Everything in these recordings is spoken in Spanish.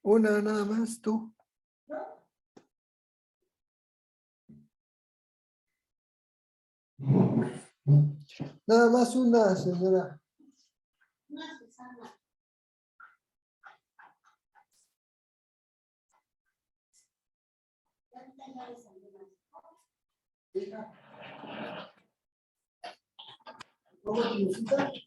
Una nada más, tú. Nada más una, señora. Una Susana. ¿Cómo te necesitas?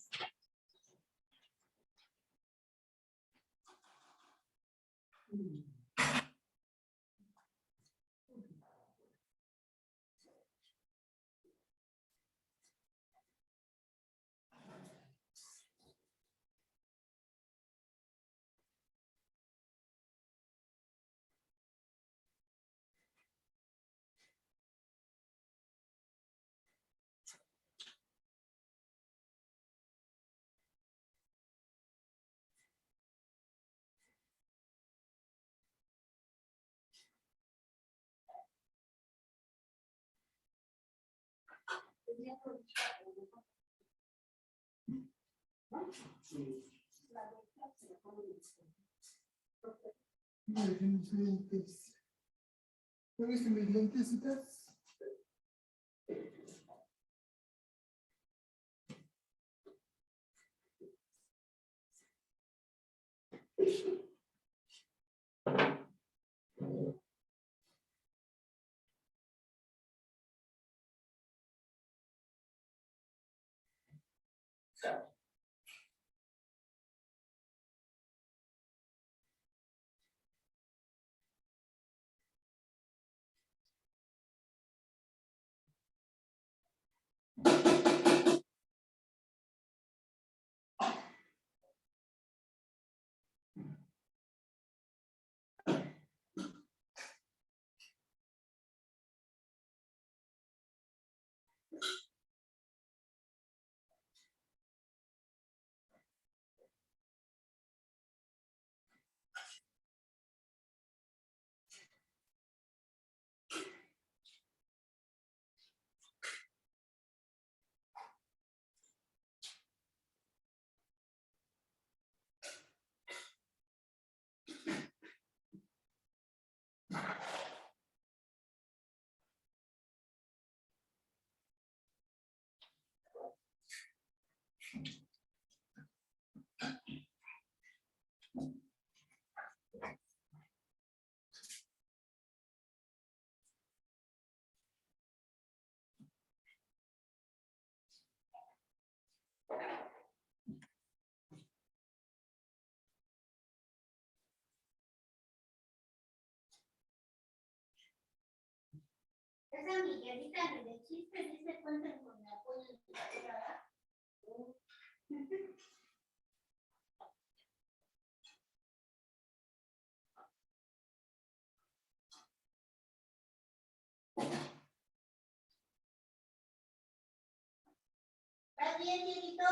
¿No viste mis lentecitas? Esa Miguelita ni de chiste dice cuenten con mi apoyo en mi carrera. ¿Estás bien, Dieguito?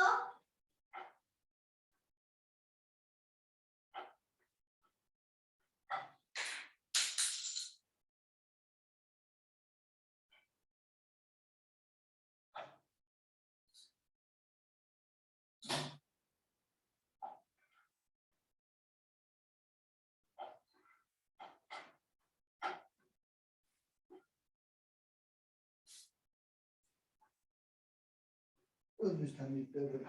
¿Dónde está mi perro?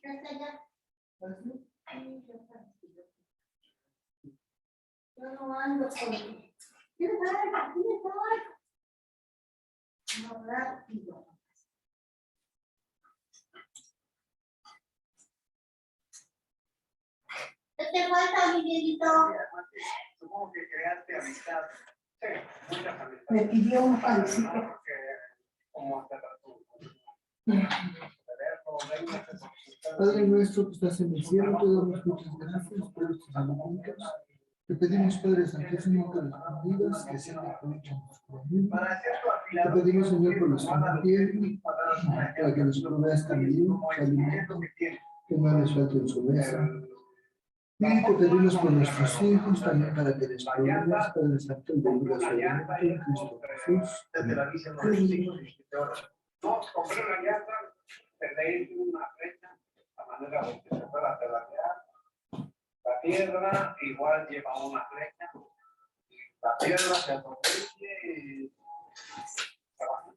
Ya está ya. Yo no ando con... ¿Quieres saber? No, rápido. ¿Qué te falta, Miguelito? Supongo que creaste amistad. Sí, muchas amistades. Me pidió un pancito. Como hasta Padre nuestro que estás en el cielo, te damos muchas gracias por estos alimentos. Te pedimos, Padre Santísimo, que los bendigas, que sean de provecho a nuestro amigo. Te pedimos, Señor, por los que no tienen, para que nos proveas también su alimento, que no les falte en su mesa. Y te pedimos por nuestros hijos, también para que les proveas, Padre Santo, y bendiga su alimento en Cristo Jesús. No, compré una llanta, tenéis una flecha, la manera de que se pueda pedalear. La piedra igual lleva una flecha. La piedra se aproveche y trabaja.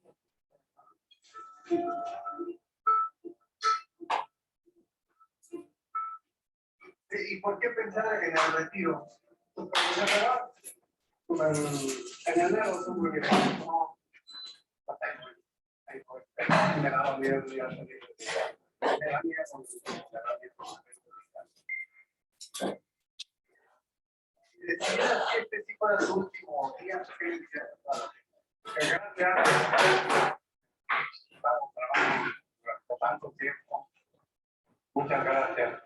¿Y por qué pensar en el retiro? En enero tú muy bien. Me daba miedo ya salir. Me da miedo si decías que este sí fuera tu último día, ¿qué decías? Que gracias. Estamos trabajando durante tanto tiempo. Muchas gracias.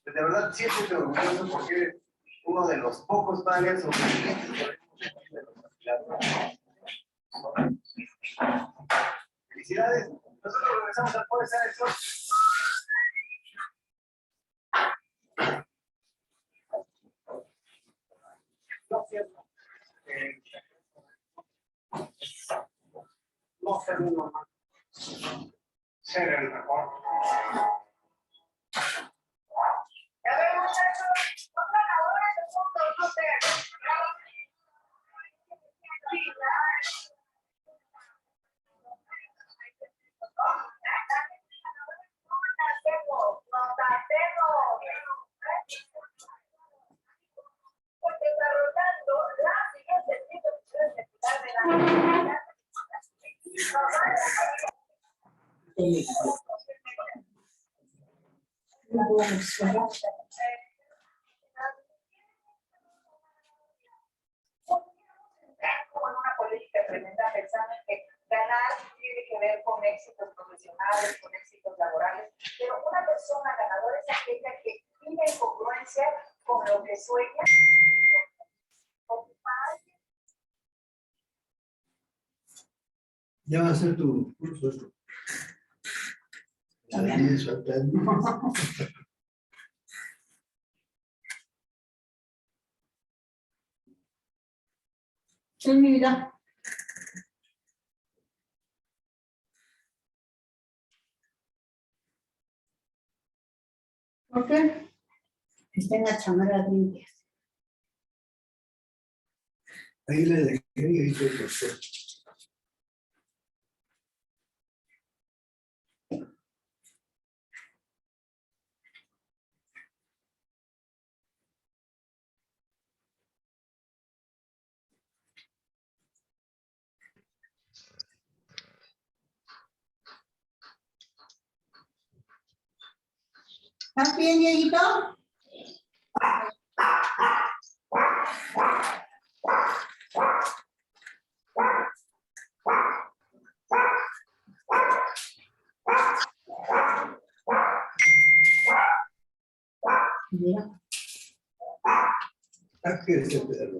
De verdad, siéntete orgulloso porque eres uno de los pocos padres sobrevivientes de los afilados. Felicidades. Nosotros regresamos al Puebla de Sol. No, cierto. No ser uno más. Ser el mejor. A ver, muchachos, no ganadores del mundo, no sé. Desarrollando las siguientes disposiciones de la como en una política tremenda, pensando que ganar tiene que ver con éxitos profesionales, con éxitos laborales, pero una persona ganadora es aquella que vive en congruencia con lo que sueña. Ya va a ser tu curso. Aprendiz, aprendiz. En mi vida. ¿Por qué? Está en la chamarra limpia. Ahí le dejé y ahí se cortó. ¿Estás bien, Dieguito? Mira. Aquí es el perro.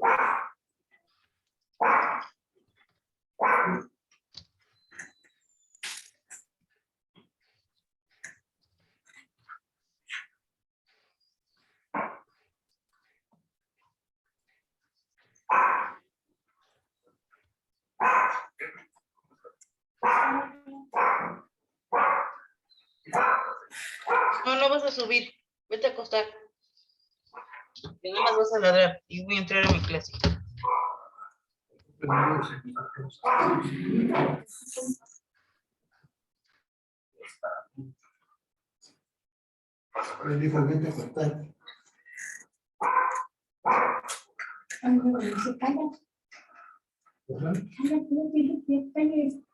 No, no vas a subir. Vete a acostar. porque nada más vas a ladrar y voy a entrar a mi clase. Me dijo, vente a cortar. Ay, no, se calla. Ajá. Cállate, cállate.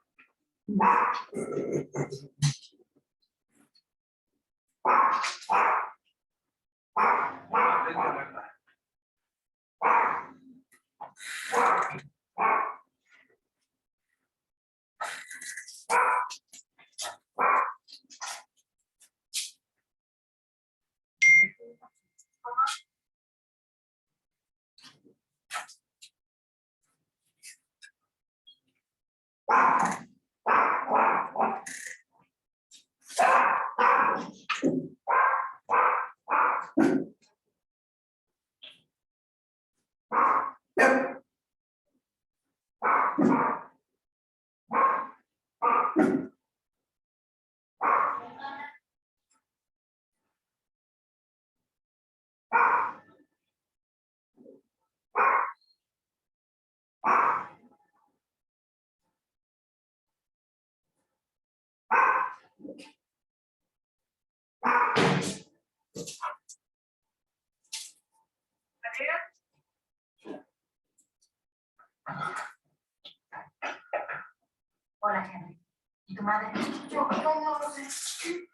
Hola, Henry. ¿Y tu madre? Yo no lo sé.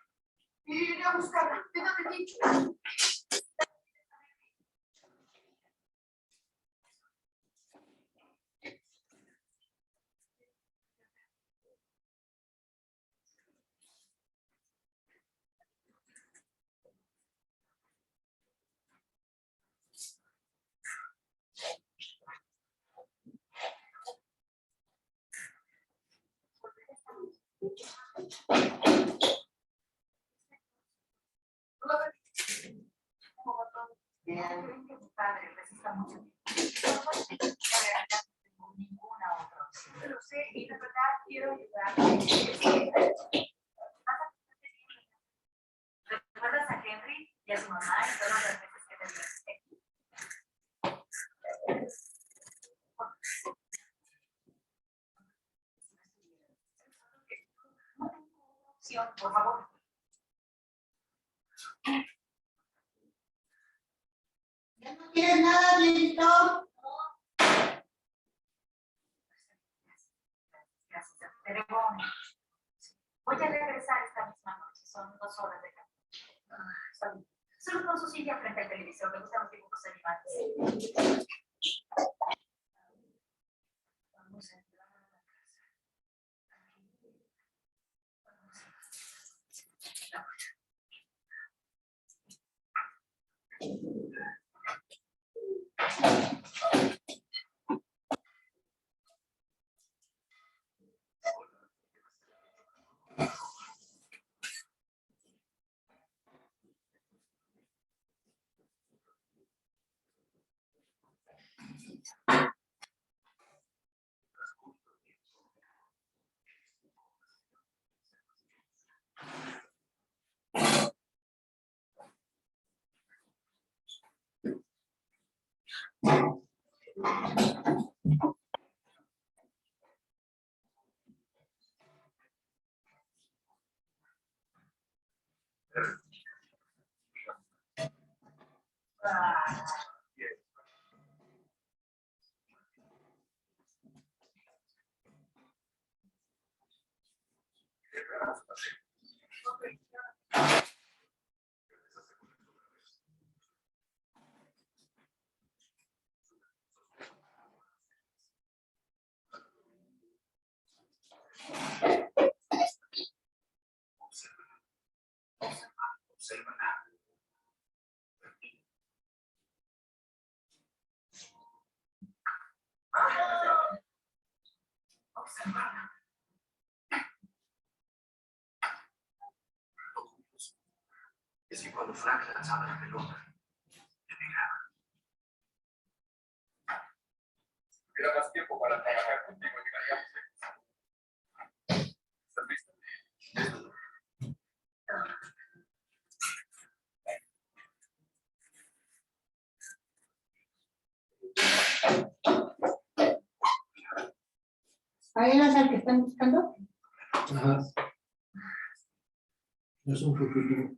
Iré a buscarla. ¿De dónde dicho? Bien. Que tu padre resista mucho tiempo. No tengo ninguna otra opción. Lo sé y de verdad quiero ayudarte. ¿Recuerdas a Henry y a su mamá y todas las veces que te visité? No tengo opción, por favor. ¿Ya no quieres nada, Dieguito? Gracias. Pero voy a regresar esta misma noche. Son 2 horas de camino. Solo con su silla frente al televisor. Me gustan los dibujos animados. Vamos a entrar a la casa. Es que cuando Frank lanzaba la pelota, me miraba. Si tuviera más tiempo para trabajar contigo, llegaríamos lejos. ¿Estás listo? ¿Ahí es el que están buscando? Ajá. Es un futuro.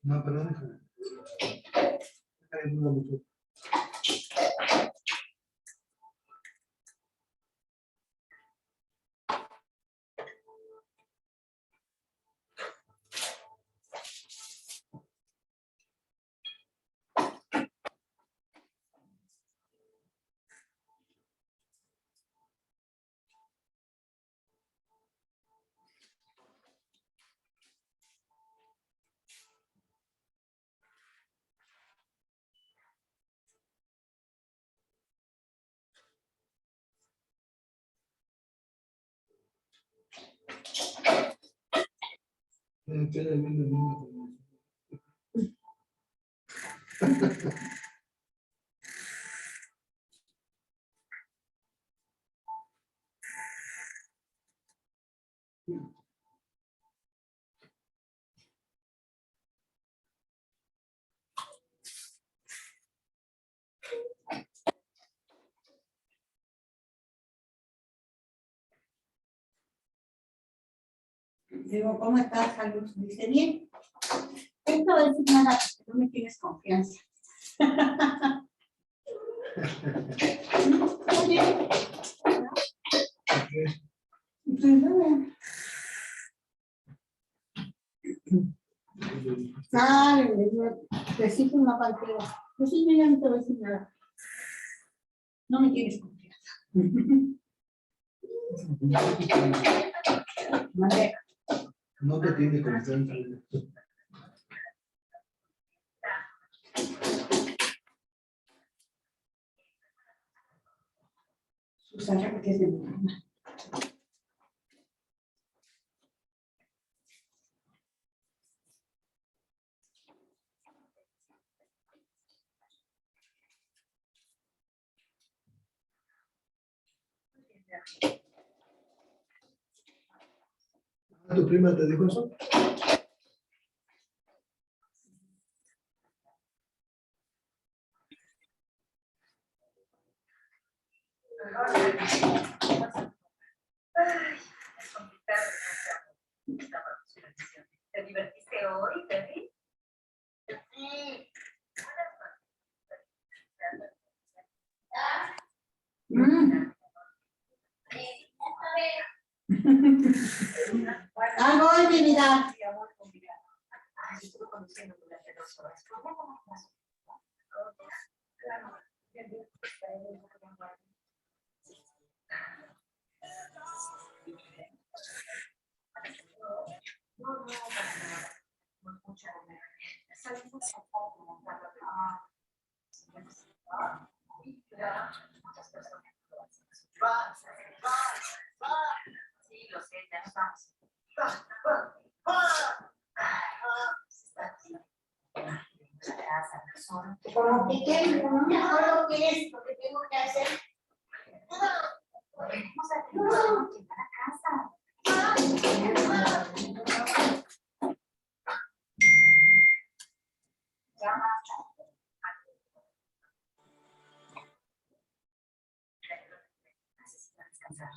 No, perdón, déjame. Déjame una mucho. Queda bien el mismo. Digo, ¿cómo estás, Salud? Dice, bien. Esto va a decir nada, porque no me tienes confianza. Oye. Pues nada. Ay, decirte una partida. Pues sí, yo ya no te voy a decir nada. No me tienes confianza. Vale. No te tiene confianza. Susana, que es de mi mamá. ¿Tu prima te dijo eso? ¿Te divertiste hoy, Terry? Sí. Algo hoy, mi vida. Estuve conduciendo durante 2 horas. Sí, lo sé, ya nos vamos. Como que quiero, no me acuerdo qué es lo que tengo que hacer. Vamos a llegar a casa. Ya necesito descansar.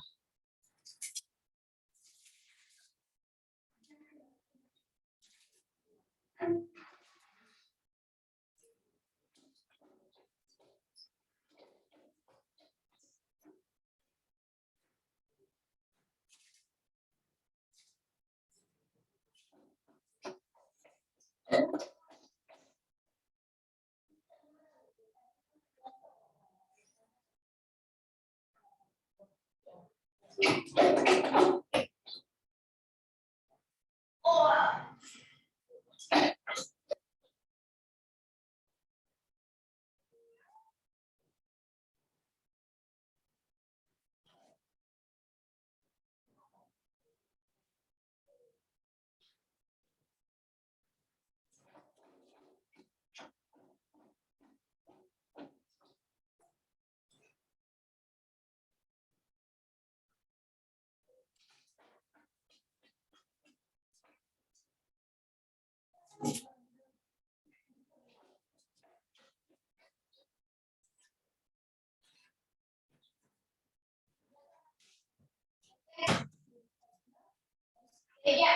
Ella,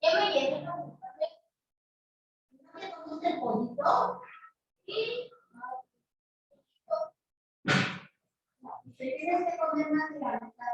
ya me llevé. ¿No te gusta el pollito? Sí. Te tienes que comer más de la mitad.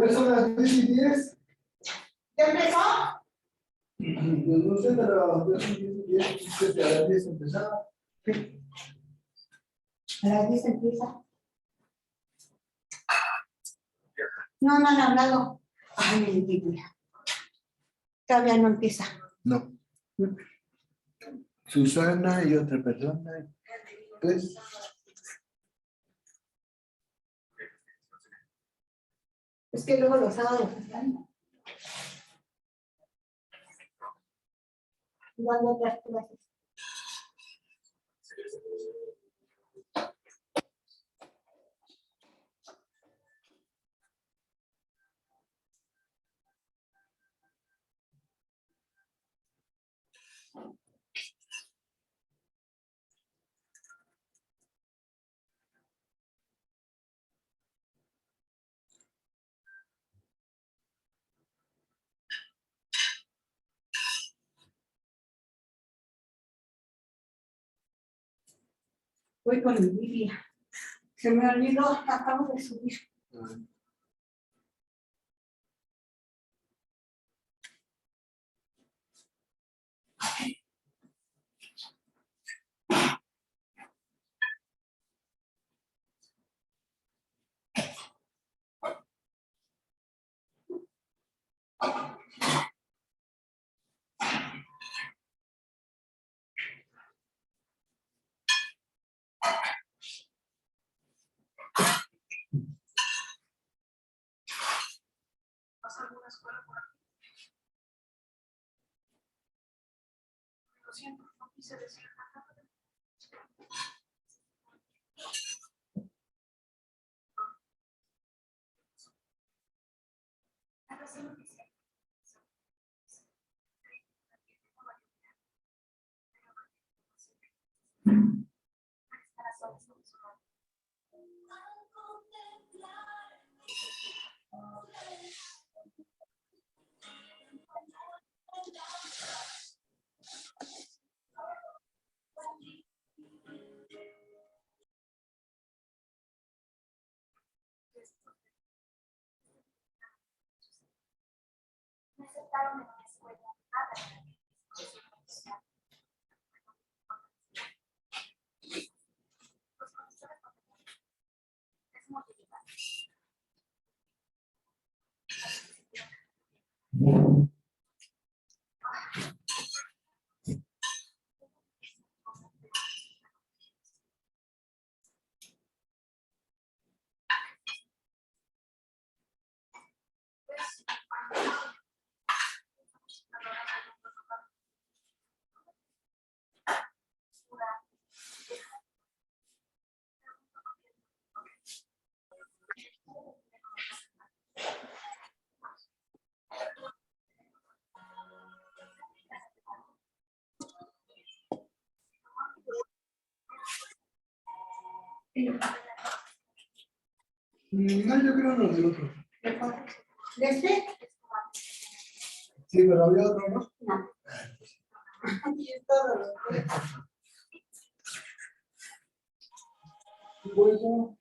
Ya son las 10:10. ¿Ya empezó? Pues no sé, pero 10:10, a las 10 empezaba. A las 10 empieza. No, no han hablado. Ay, mentira. Todavía no empieza. No. Susana y otra persona. Pues. Es que luego los sábados están dando otras clases. Voy con mi Biblia. Se me olvidó, acabo de subir. ¿Pasa alguna escuela por aquí? Lo siento, no quise decir nada. Me aceptaron en la escuela. No, yo creo lo del otro. ¿De este? Sí, pero había otro, ¿no? No. Aquí es todo. Luego,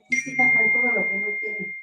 Sí, sacan todo lo que no quieren.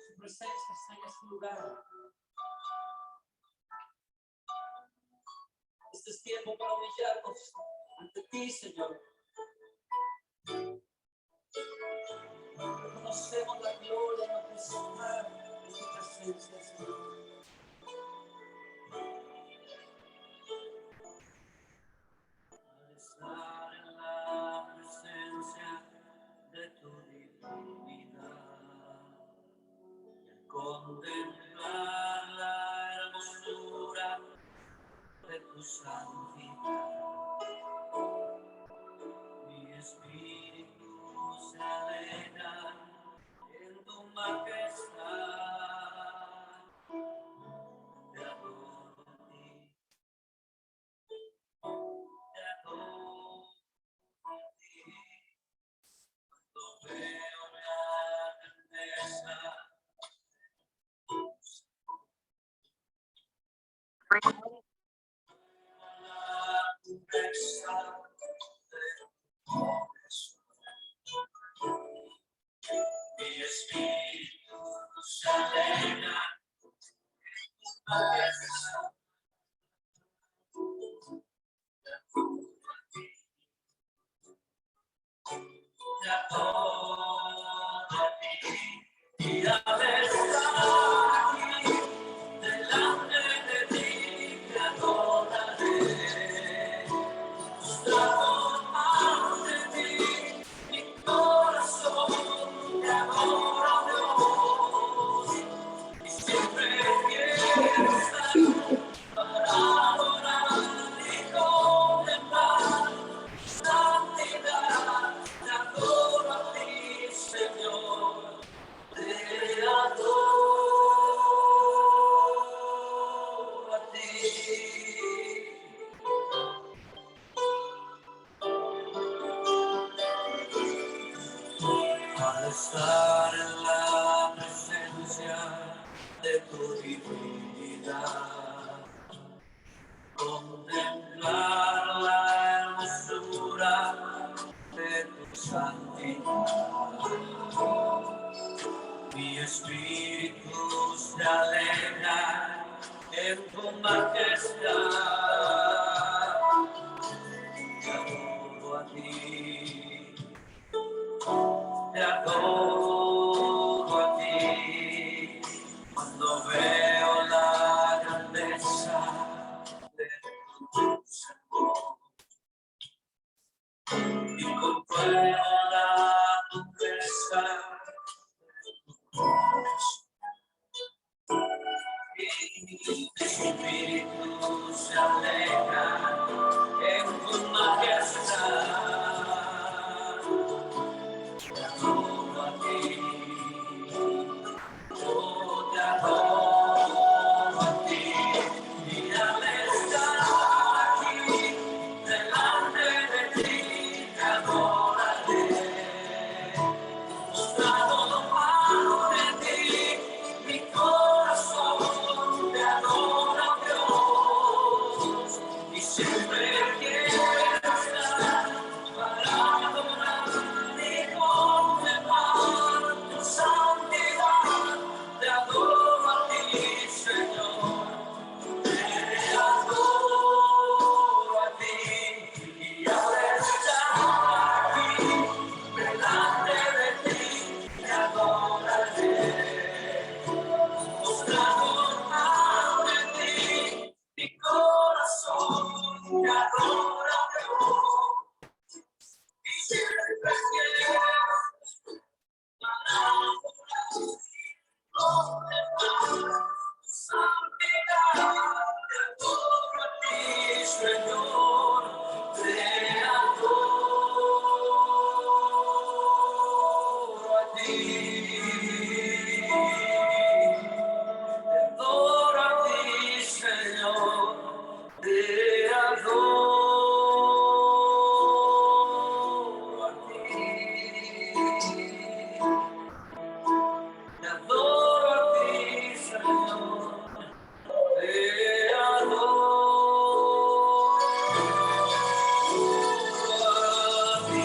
Su presencia está en este lugar. Este es tiempo para humillarnos ante ti, Señor. Reconocemos la gloria y la majestad de tu presencia, Señor. Al estar en la presencia de tu divinidad, contemplar la hermosura de tu santidad, mi espíritu se alegra en tu majestad. Te adoro a ti, te adoro a ti, cuando veo la grandeza. espíritu se alegra en te adoro a ti y al estar aquí delante de ti te adoraré. Mostrado más de ti, mi corazón te adora, Dios, y siempre quiero estar para adorar y contemplar santidad. Te adoro a ti, Señor, te adoro a ti. Al estar en la presencia de tu divinidad, contemplar la hermosura de tu santidad, mi espíritu se alegra en tu majestad. Te adoro a ti. Te adoro a ti, cuando veo la grandeza de tu amor y compruebo la pureza de tu corazón. Mi espíritu se alegra en tu majestad. Te adoro a ti, yo te adoro a ti, y al estar aquí delante de ti te adoraré. Mostrado más de ti, mi corazón te adora, Dios, y siempre quiero estar para adorar y contemplar tu santidad. Te adoro a ti, Señor, te adoro a ti, y al estar aquí delante de ti te adoraré. Mostrado más de ti, mi corazón te adora, Dios, y siempre quiero para adorar y contemplar tu santidad. Te adoro a ti, Señor, te adoro a ti. Te adoro a ti, Señor, te adoro a ti. Te adoro a ti, Señor, te adoro a ti.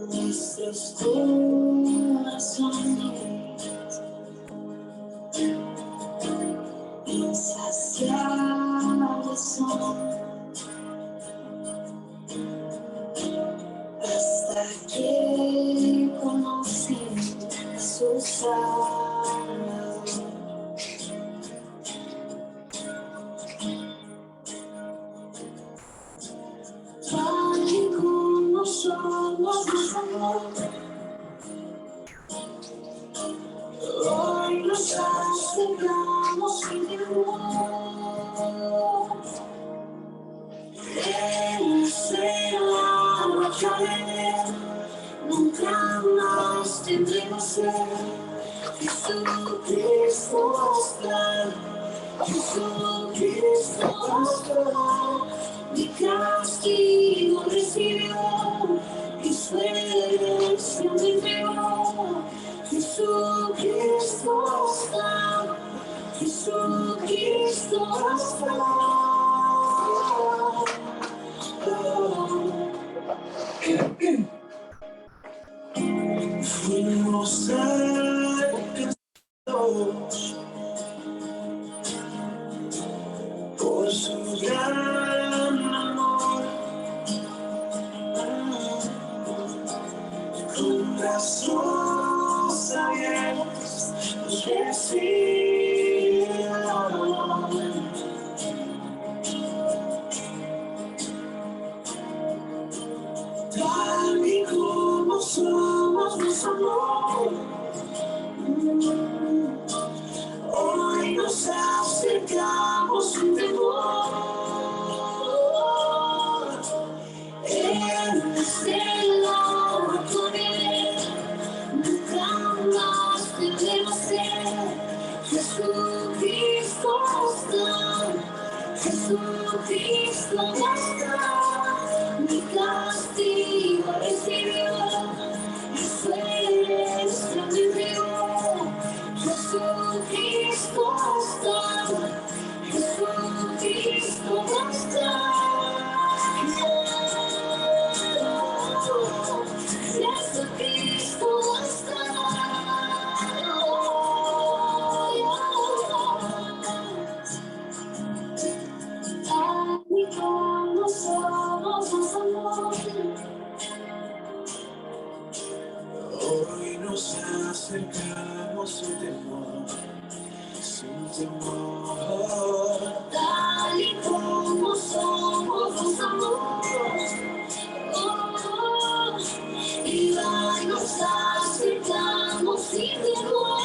Nuestros corazones insaciables son hasta que conocen a su Salvador. Tal y como somos más amor, hoy nos acercamos sin temor. En ese agua caer, nunca más tendremos sed. Jesucristo Jesucristo basta, Jesucristo basta, mi castigo recibió, y su herencia me entregó. Jesucristo basta, Jesucristo basta. Fuimos alcanzados por su gran amor, con brazos abiertos nos recibieron. Tal y como somos, nos amó. Hoy nos acercamos sin temor. Él es el agua con él, nunca más debemos ser. Jesucristo basta, Jesucristo basta, mi castigo recibió, y su herencia me entregó. Jesucristo basta, Jesucristo basta. Jesucristo basta. Tal y como somos, nos amó. Hoy nos acercamos sin temor, sin temor. Tal y como somos, nos amó. Y hoy nos acercamos sin temor.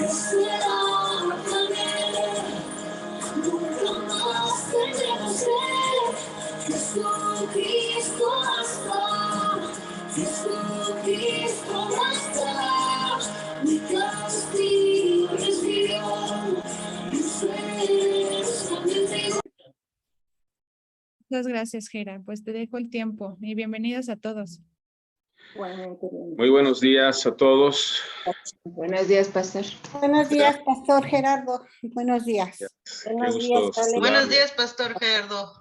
Será también, nunca más tendremos ser. Jesucristo basta, Jesucristo basta, mi castigo recibió, y su herencia me entregó. Muchas gracias, Gera. Pues te dejo el tiempo y bienvenidos a todos. Muy buenos días a todos. Buenos días, pastor. Buenos días, Pastor Gerardo. Buenos días. Qué gusto Buenos saludarles. días, pastor Gerardo.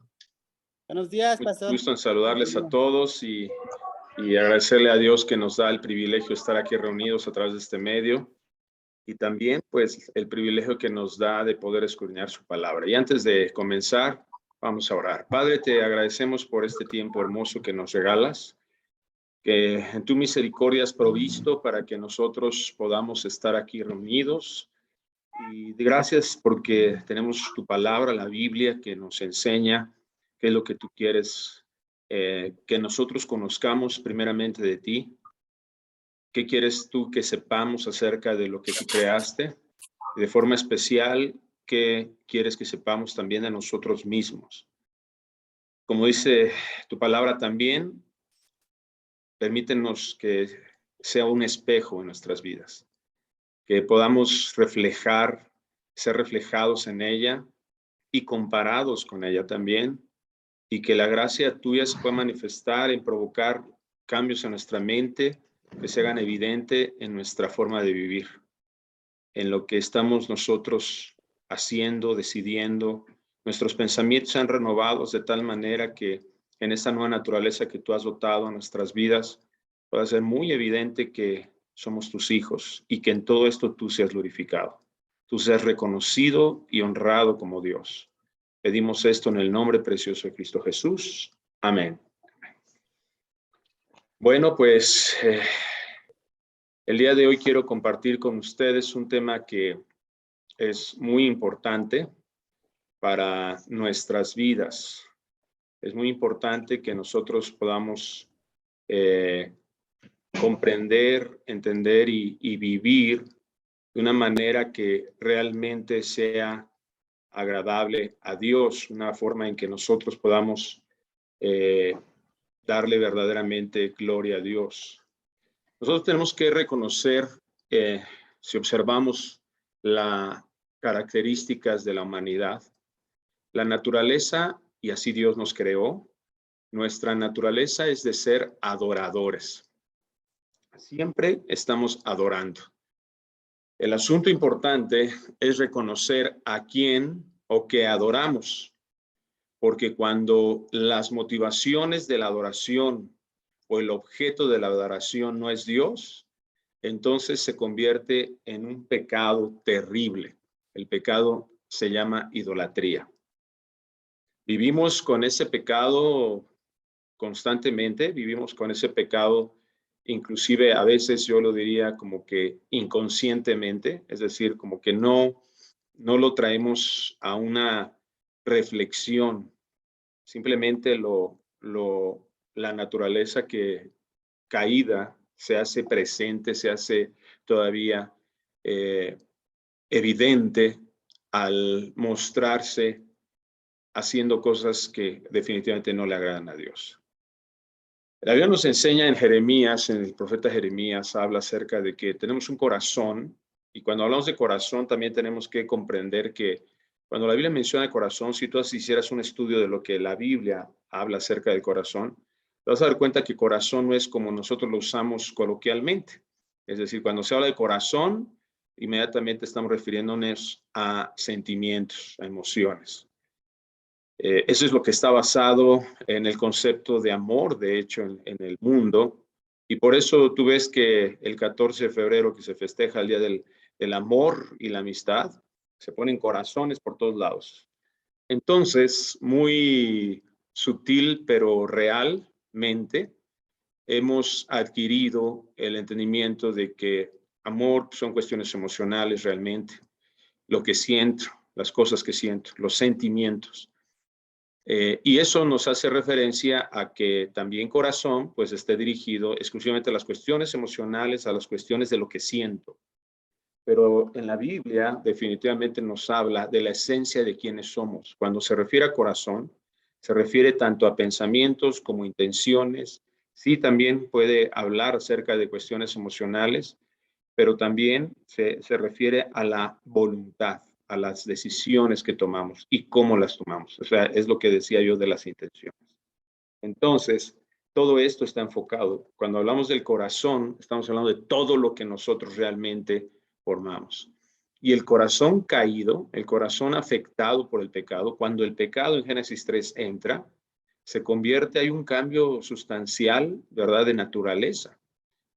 Buenos días, Mucho pastor. gusto en saludarles a todos y agradecerle a Dios que nos da el privilegio de estar aquí reunidos a través de este medio y también pues el privilegio que nos da de poder escudriñar su palabra. Y antes de comenzar, vamos a orar. Padre, te agradecemos por este tiempo hermoso que nos regalas, que en tu misericordia has provisto para que nosotros podamos estar aquí reunidos. Y gracias porque tenemos tu palabra, la Biblia, que nos enseña qué es lo que tú quieres que nosotros conozcamos primeramente de ti. ¿Qué quieres tú que sepamos acerca de lo que tú creaste? Y de forma especial, ¿qué quieres que sepamos también de nosotros mismos? Como dice tu palabra también, permítenos que sea un espejo en nuestras vidas, que podamos reflejar, ser reflejados en ella y comparados con ella también, y que la gracia tuya se pueda manifestar en provocar cambios en nuestra mente, que se hagan evidente en nuestra forma de vivir, en lo que estamos nosotros haciendo, decidiendo. Nuestros pensamientos sean renovados de tal manera que en esta nueva naturaleza que tú has dotado a nuestras vidas, pueda ser muy evidente que somos tus hijos y que en todo esto tú seas glorificado. Tú seas reconocido y honrado como Dios. Pedimos esto en el nombre precioso de Cristo Jesús. Amén. Bueno, pues el día de hoy quiero compartir con ustedes un tema que es muy importante para nuestras vidas. Es muy importante que nosotros podamos comprender, entender y vivir de una manera que realmente sea agradable a Dios, una forma en que nosotros podamos darle verdaderamente gloria a Dios. Nosotros tenemos que reconocer, si observamos las características de la humanidad, la naturaleza, y así Dios nos creó, nuestra naturaleza es de ser adoradores. Siempre estamos adorando. El asunto importante es reconocer a quién o qué adoramos, porque cuando las motivaciones de la adoración o el objeto de la adoración no es Dios, entonces se convierte en un pecado terrible. El pecado se llama idolatría. Vivimos con ese pecado constantemente, vivimos con ese pecado, inclusive a veces yo lo diría como que inconscientemente, es decir, como que no lo traemos a una reflexión, simplemente la naturaleza que caída se hace presente, se hace todavía evidente al mostrarse haciendo cosas que definitivamente no le agradan a Dios. La Biblia nos enseña en Jeremías, en el profeta Jeremías, habla acerca de que tenemos un corazón, y cuando hablamos de corazón también tenemos que comprender que cuando la Biblia menciona el corazón, si tú hicieras un estudio de lo que la Biblia habla acerca del corazón, te vas a dar cuenta que corazón no es como nosotros lo usamos coloquialmente. Es decir, cuando se habla de corazón, inmediatamente estamos refiriéndonos a sentimientos, a emociones. Eso es lo que está basado en el concepto de amor, de hecho, en el mundo. Y por eso tú ves que el 14 de febrero, que se festeja el Día del Amor y la Amistad, se ponen corazones por todos lados. Entonces, muy sutil pero realmente, hemos adquirido el entendimiento de que amor son cuestiones emocionales realmente, lo que siento, las cosas que siento, los sentimientos. Y eso nos hace referencia a que también corazón pues esté dirigido exclusivamente a las cuestiones emocionales, a las cuestiones de lo que siento. Pero en la Biblia definitivamente nos habla de la esencia de quiénes somos. Cuando se refiere a corazón, se refiere tanto a pensamientos como intenciones. Sí, también puede hablar acerca de cuestiones emocionales, pero también se refiere a la voluntad, a las decisiones que tomamos y cómo las tomamos. O sea, es lo que decía yo de las intenciones. Entonces, todo esto está enfocado. Cuando hablamos del corazón, estamos hablando de todo lo que nosotros realmente formamos. Y el corazón caído, el corazón afectado por el pecado, cuando el pecado en Génesis 3 entra, se convierte, hay un cambio sustancial, ¿verdad?, de naturaleza.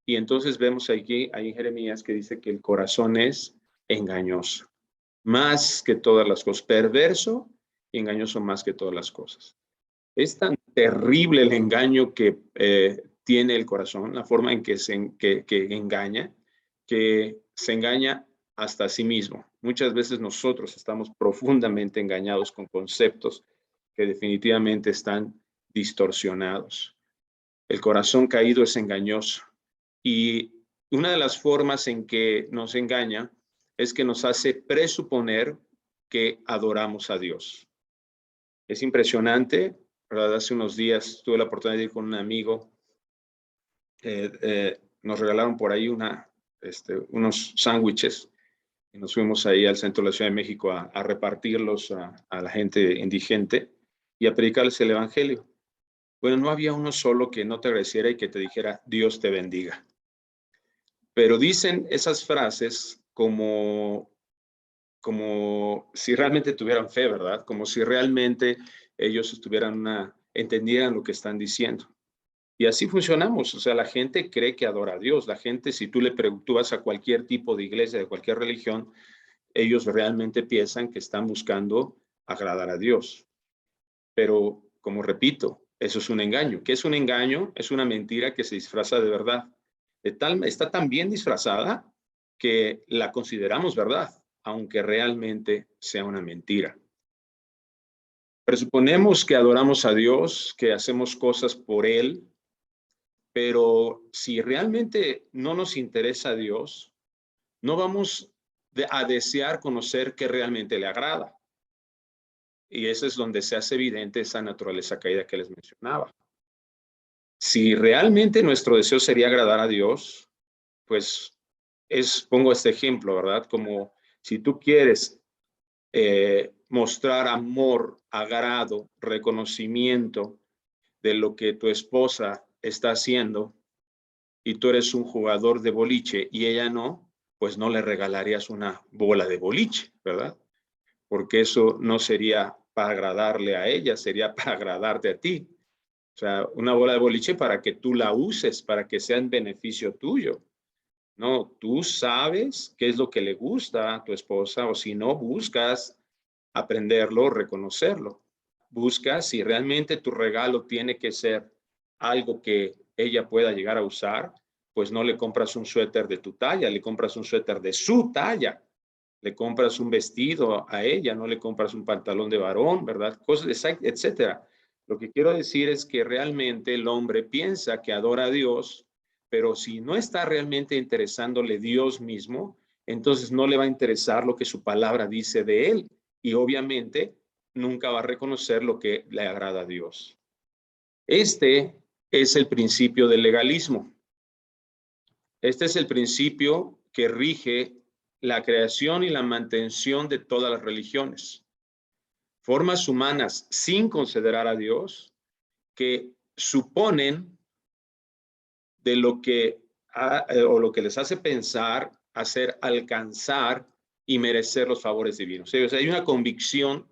Y entonces vemos aquí, ahí en Jeremías, que dice que el corazón es engañoso, más que todas las cosas, perverso y engañoso más que todas las cosas. Es tan terrible el engaño que tiene el corazón, la forma en que engaña, que se engaña hasta a sí mismo. Muchas veces nosotros estamos profundamente engañados con conceptos que definitivamente están distorsionados. El corazón caído es engañoso. Y una de las formas en que nos engaña es que nos hace presuponer que adoramos a Dios. Es impresionante, ¿verdad? Hace unos días tuve la oportunidad de ir con un amigo. Nos regalaron por ahí unos sándwiches y nos fuimos ahí al centro de la Ciudad de México a repartirlos a la gente indigente y a predicarles el evangelio. Bueno, no había uno solo que no te agradeciera y que te dijera Dios te bendiga. Pero dicen esas frases como si realmente tuvieran fe, ¿verdad? Como si realmente ellos entendieran lo que están diciendo. Y así funcionamos. O sea, la gente cree que adora a Dios. La gente, si tú vas a cualquier tipo de iglesia, de cualquier religión, ellos realmente piensan que están buscando agradar a Dios. Pero, como repito, eso es un engaño. ¿Qué es un engaño? Es una mentira que se disfraza de verdad. Está tan bien disfrazada que la consideramos verdad, aunque realmente sea una mentira. Presuponemos que adoramos a Dios, que hacemos cosas por Él, pero si realmente no nos interesa a Dios, no vamos a desear conocer qué realmente le agrada. Y eso es donde se hace evidente esa naturaleza caída que les mencionaba. Si realmente nuestro deseo sería agradar a Dios, pues pongo este ejemplo, ¿verdad? Como si tú quieres mostrar amor, agrado, reconocimiento de lo que tu esposa está haciendo y tú eres un jugador de boliche y ella no, pues no le regalarías una bola de boliche, ¿verdad? Porque eso no sería para agradarle a ella, sería para agradarte a ti. O sea, una bola de boliche para que tú la uses, para que sea en beneficio tuyo. No, tú sabes qué es lo que le gusta a tu esposa, o si no, buscas aprenderlo, reconocerlo. Busca si realmente tu regalo tiene que ser algo que ella pueda llegar a usar, pues no le compras un suéter de tu talla, le compras un suéter de su talla. Le compras un vestido a ella, no le compras un pantalón de varón, ¿verdad? Cosas, etcétera. Lo que quiero decir es que realmente el hombre piensa que adora a Dios, pero si no está realmente interesándole Dios mismo, entonces no le va a interesar lo que su palabra dice de él. Y obviamente nunca va a reconocer lo que le agrada a Dios. Este es el principio del legalismo. Este es el principio que rige la creación y la mantención de todas las religiones. Formas humanas sin considerar a Dios que suponen de lo que o lo que les hace pensar, hacer alcanzar y merecer los favores divinos. O sea, hay una convicción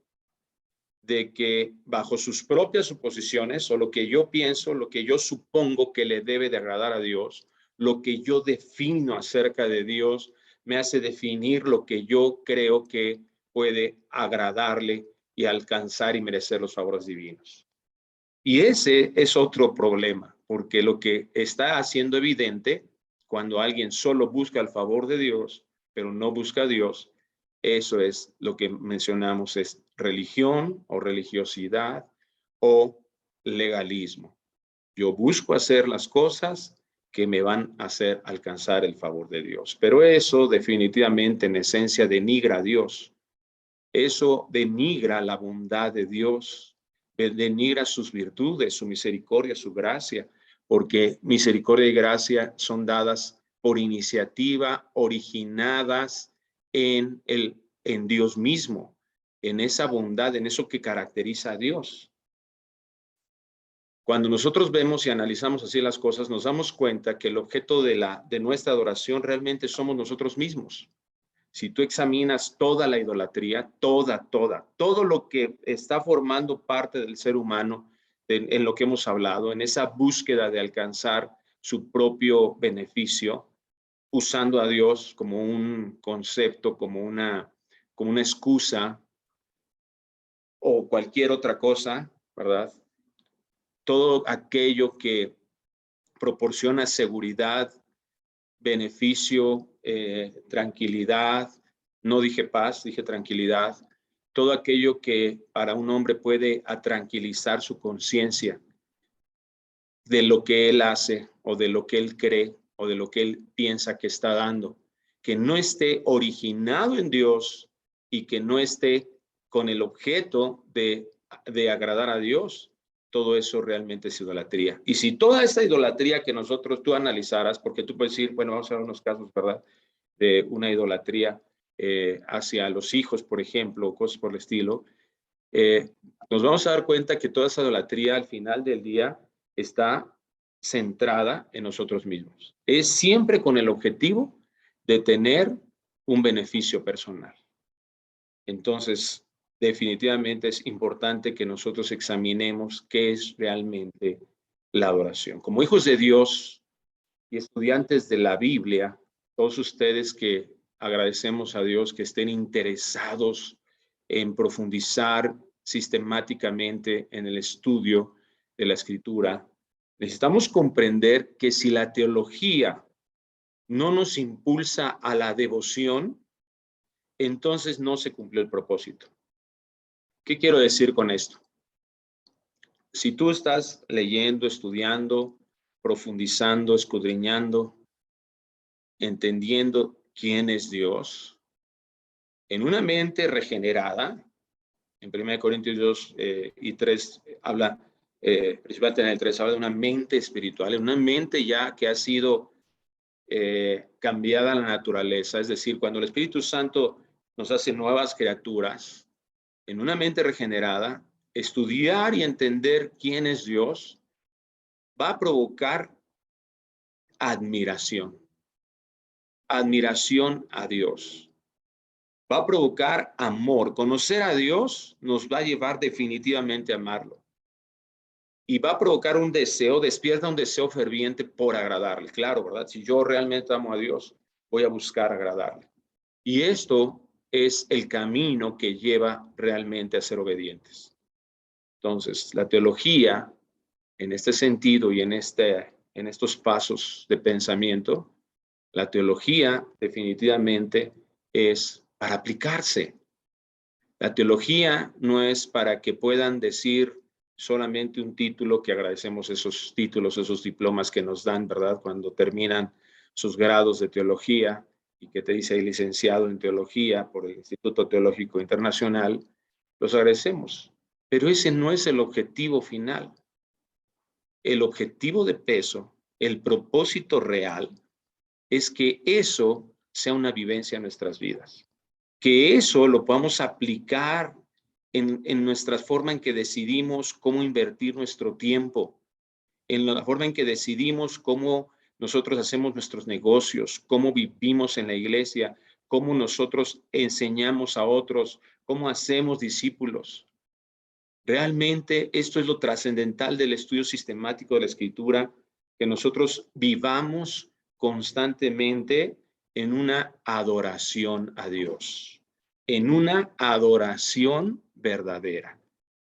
de que bajo sus propias suposiciones o lo que yo pienso, lo que yo supongo que le debe de agradar a Dios, lo que yo defino acerca de Dios, me hace definir lo que yo creo que puede agradarle y alcanzar y merecer los favores divinos. Y ese es otro problema, porque lo que está haciendo evidente cuando alguien solo busca el favor de Dios, pero no busca a Dios, eso es lo que mencionamos, es religión o religiosidad o legalismo. Yo busco hacer las cosas que me van a hacer alcanzar el favor de Dios. Pero eso definitivamente en esencia denigra a Dios. Eso denigra la bondad de Dios, denigra sus virtudes, su misericordia, su gracia, porque misericordia y gracia son dadas por iniciativa, originadas en Dios mismo, en esa bondad, en eso que caracteriza a Dios. Cuando nosotros vemos y analizamos así las cosas, nos damos cuenta que el objeto de nuestra adoración realmente somos nosotros mismos. Si tú examinas toda la idolatría, todo lo que está formando parte del ser humano, en lo que hemos hablado, en esa búsqueda de alcanzar su propio beneficio, usando a Dios como un concepto, como una excusa o cualquier otra cosa, ¿verdad? Todo aquello que proporciona seguridad, beneficio, tranquilidad, no dije paz, dije tranquilidad, todo aquello que para un hombre puede tranquilizar su conciencia de lo que él hace o de lo que él cree o de lo que él piensa que está dando, que no esté originado en Dios y que no esté con el objeto de agradar a Dios. Todo eso realmente es idolatría. Y si toda esta idolatría que tú analizaras, porque tú puedes decir, bueno, vamos a ver unos casos, ¿verdad? De una idolatría hacia los hijos, por ejemplo, cosas por el estilo, nos vamos a dar cuenta que toda esa idolatría al final del día está centrada en nosotros mismos. Es siempre con el objetivo de tener un beneficio personal. Entonces, definitivamente es importante que nosotros examinemos qué es realmente la adoración. Como hijos de Dios y estudiantes de la Biblia, todos ustedes que agradecemos a Dios que estén interesados en profundizar sistemáticamente en el estudio de la Escritura, necesitamos comprender que si la teología no nos impulsa a la devoción, entonces no se cumplió el propósito. ¿Qué quiero decir con esto? Si tú estás leyendo, estudiando, profundizando, escudriñando, entendiendo quién es Dios, en una mente regenerada, en 1 Corintios 2 y 3 habla, principalmente en el 3, habla de una mente espiritual, una mente ya que ha sido cambiada la naturaleza, es decir, cuando el Espíritu Santo nos hace nuevas criaturas, en una mente regenerada, estudiar y entender quién es Dios va a provocar admiración a Dios. Va a provocar amor. Conocer a Dios nos va a llevar definitivamente a amarlo. Y va a provocar un deseo, despierta un deseo ferviente por agradarle. Claro, ¿verdad? Si yo realmente amo a Dios, voy a buscar agradarle. Y esto es el camino que lleva realmente a ser obedientes. Entonces, la teología, en este sentido y en estos pasos de pensamiento, la teología definitivamente es para aplicarse. La teología no es para que puedan decir solamente un título, que agradecemos esos títulos, esos diplomas que nos dan, ¿verdad? Cuando terminan sus grados de teología y que te dice ahí licenciado en teología por el Instituto Teológico Internacional, los agradecemos. Pero ese no es el objetivo final. El objetivo de peso, el propósito real, es que eso sea una vivencia en nuestras vidas. Que eso lo podamos aplicar en nuestra forma en que decidimos cómo invertir nuestro tiempo, en la forma en que decidimos cómo nosotros hacemos nuestros negocios, cómo vivimos en la iglesia, cómo nosotros enseñamos a otros, cómo hacemos discípulos. Realmente esto es lo trascendental del estudio sistemático de la Escritura, que nosotros vivamos constantemente en una adoración a Dios, en una adoración verdadera.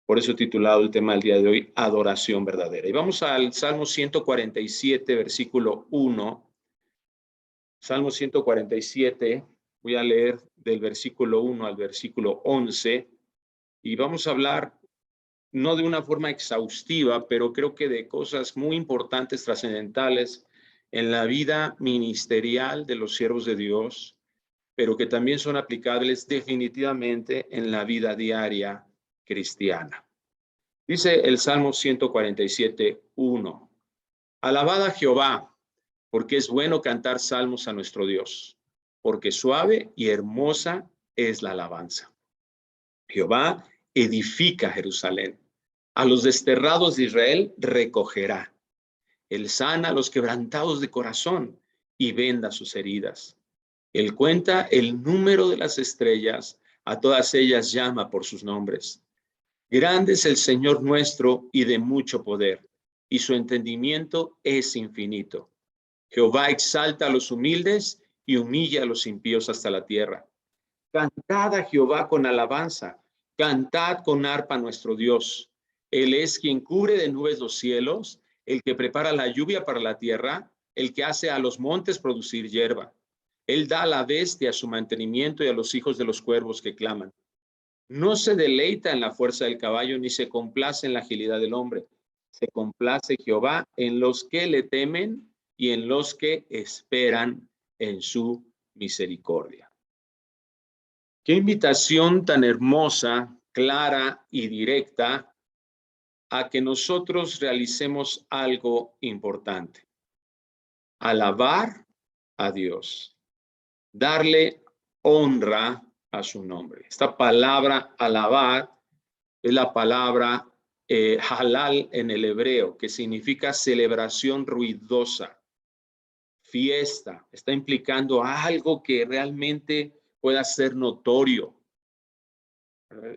Por eso he titulado el tema del día de hoy, adoración verdadera. Y vamos al Salmo 147, versículo 1. Salmo 147, voy a leer del versículo 1 al versículo 11, y vamos a hablar no de una forma exhaustiva, pero creo que de cosas muy importantes, trascendentales en la vida ministerial de los siervos de Dios, pero que también son aplicables definitivamente en la vida diaria cristiana. Dice el Salmo 147, 1. Alabad a Jehová, porque es bueno cantar salmos a nuestro Dios, porque suave y hermosa es la alabanza. Jehová edifica Jerusalén. A los desterrados de Israel recogerá. Él sana a los quebrantados de corazón y venda sus heridas. Él cuenta el número de las estrellas, a todas ellas llama por sus nombres. Grande es el Señor nuestro y de mucho poder, y su entendimiento es infinito. Jehová exalta a los humildes y humilla a los impíos hasta la tierra. Cantad a Jehová con alabanza, cantad con arpa a nuestro Dios. Él es quien cubre de nubes los cielos, el que prepara la lluvia para la tierra, el que hace a los montes producir hierba. Él da a la bestia su mantenimiento y a los hijos de los cuervos que claman. No se deleita en la fuerza del caballo, ni se complace en la agilidad del hombre. Se complace Jehová en los que le temen y en los que esperan en su misericordia. Qué invitación tan hermosa, clara y directa a que nosotros realicemos algo importante. Alabar a Dios. Darle honra a su nombre. Esta palabra alabar es la palabra halal en el hebreo, que significa celebración ruidosa, fiesta. Está implicando algo que realmente pueda ser notorio.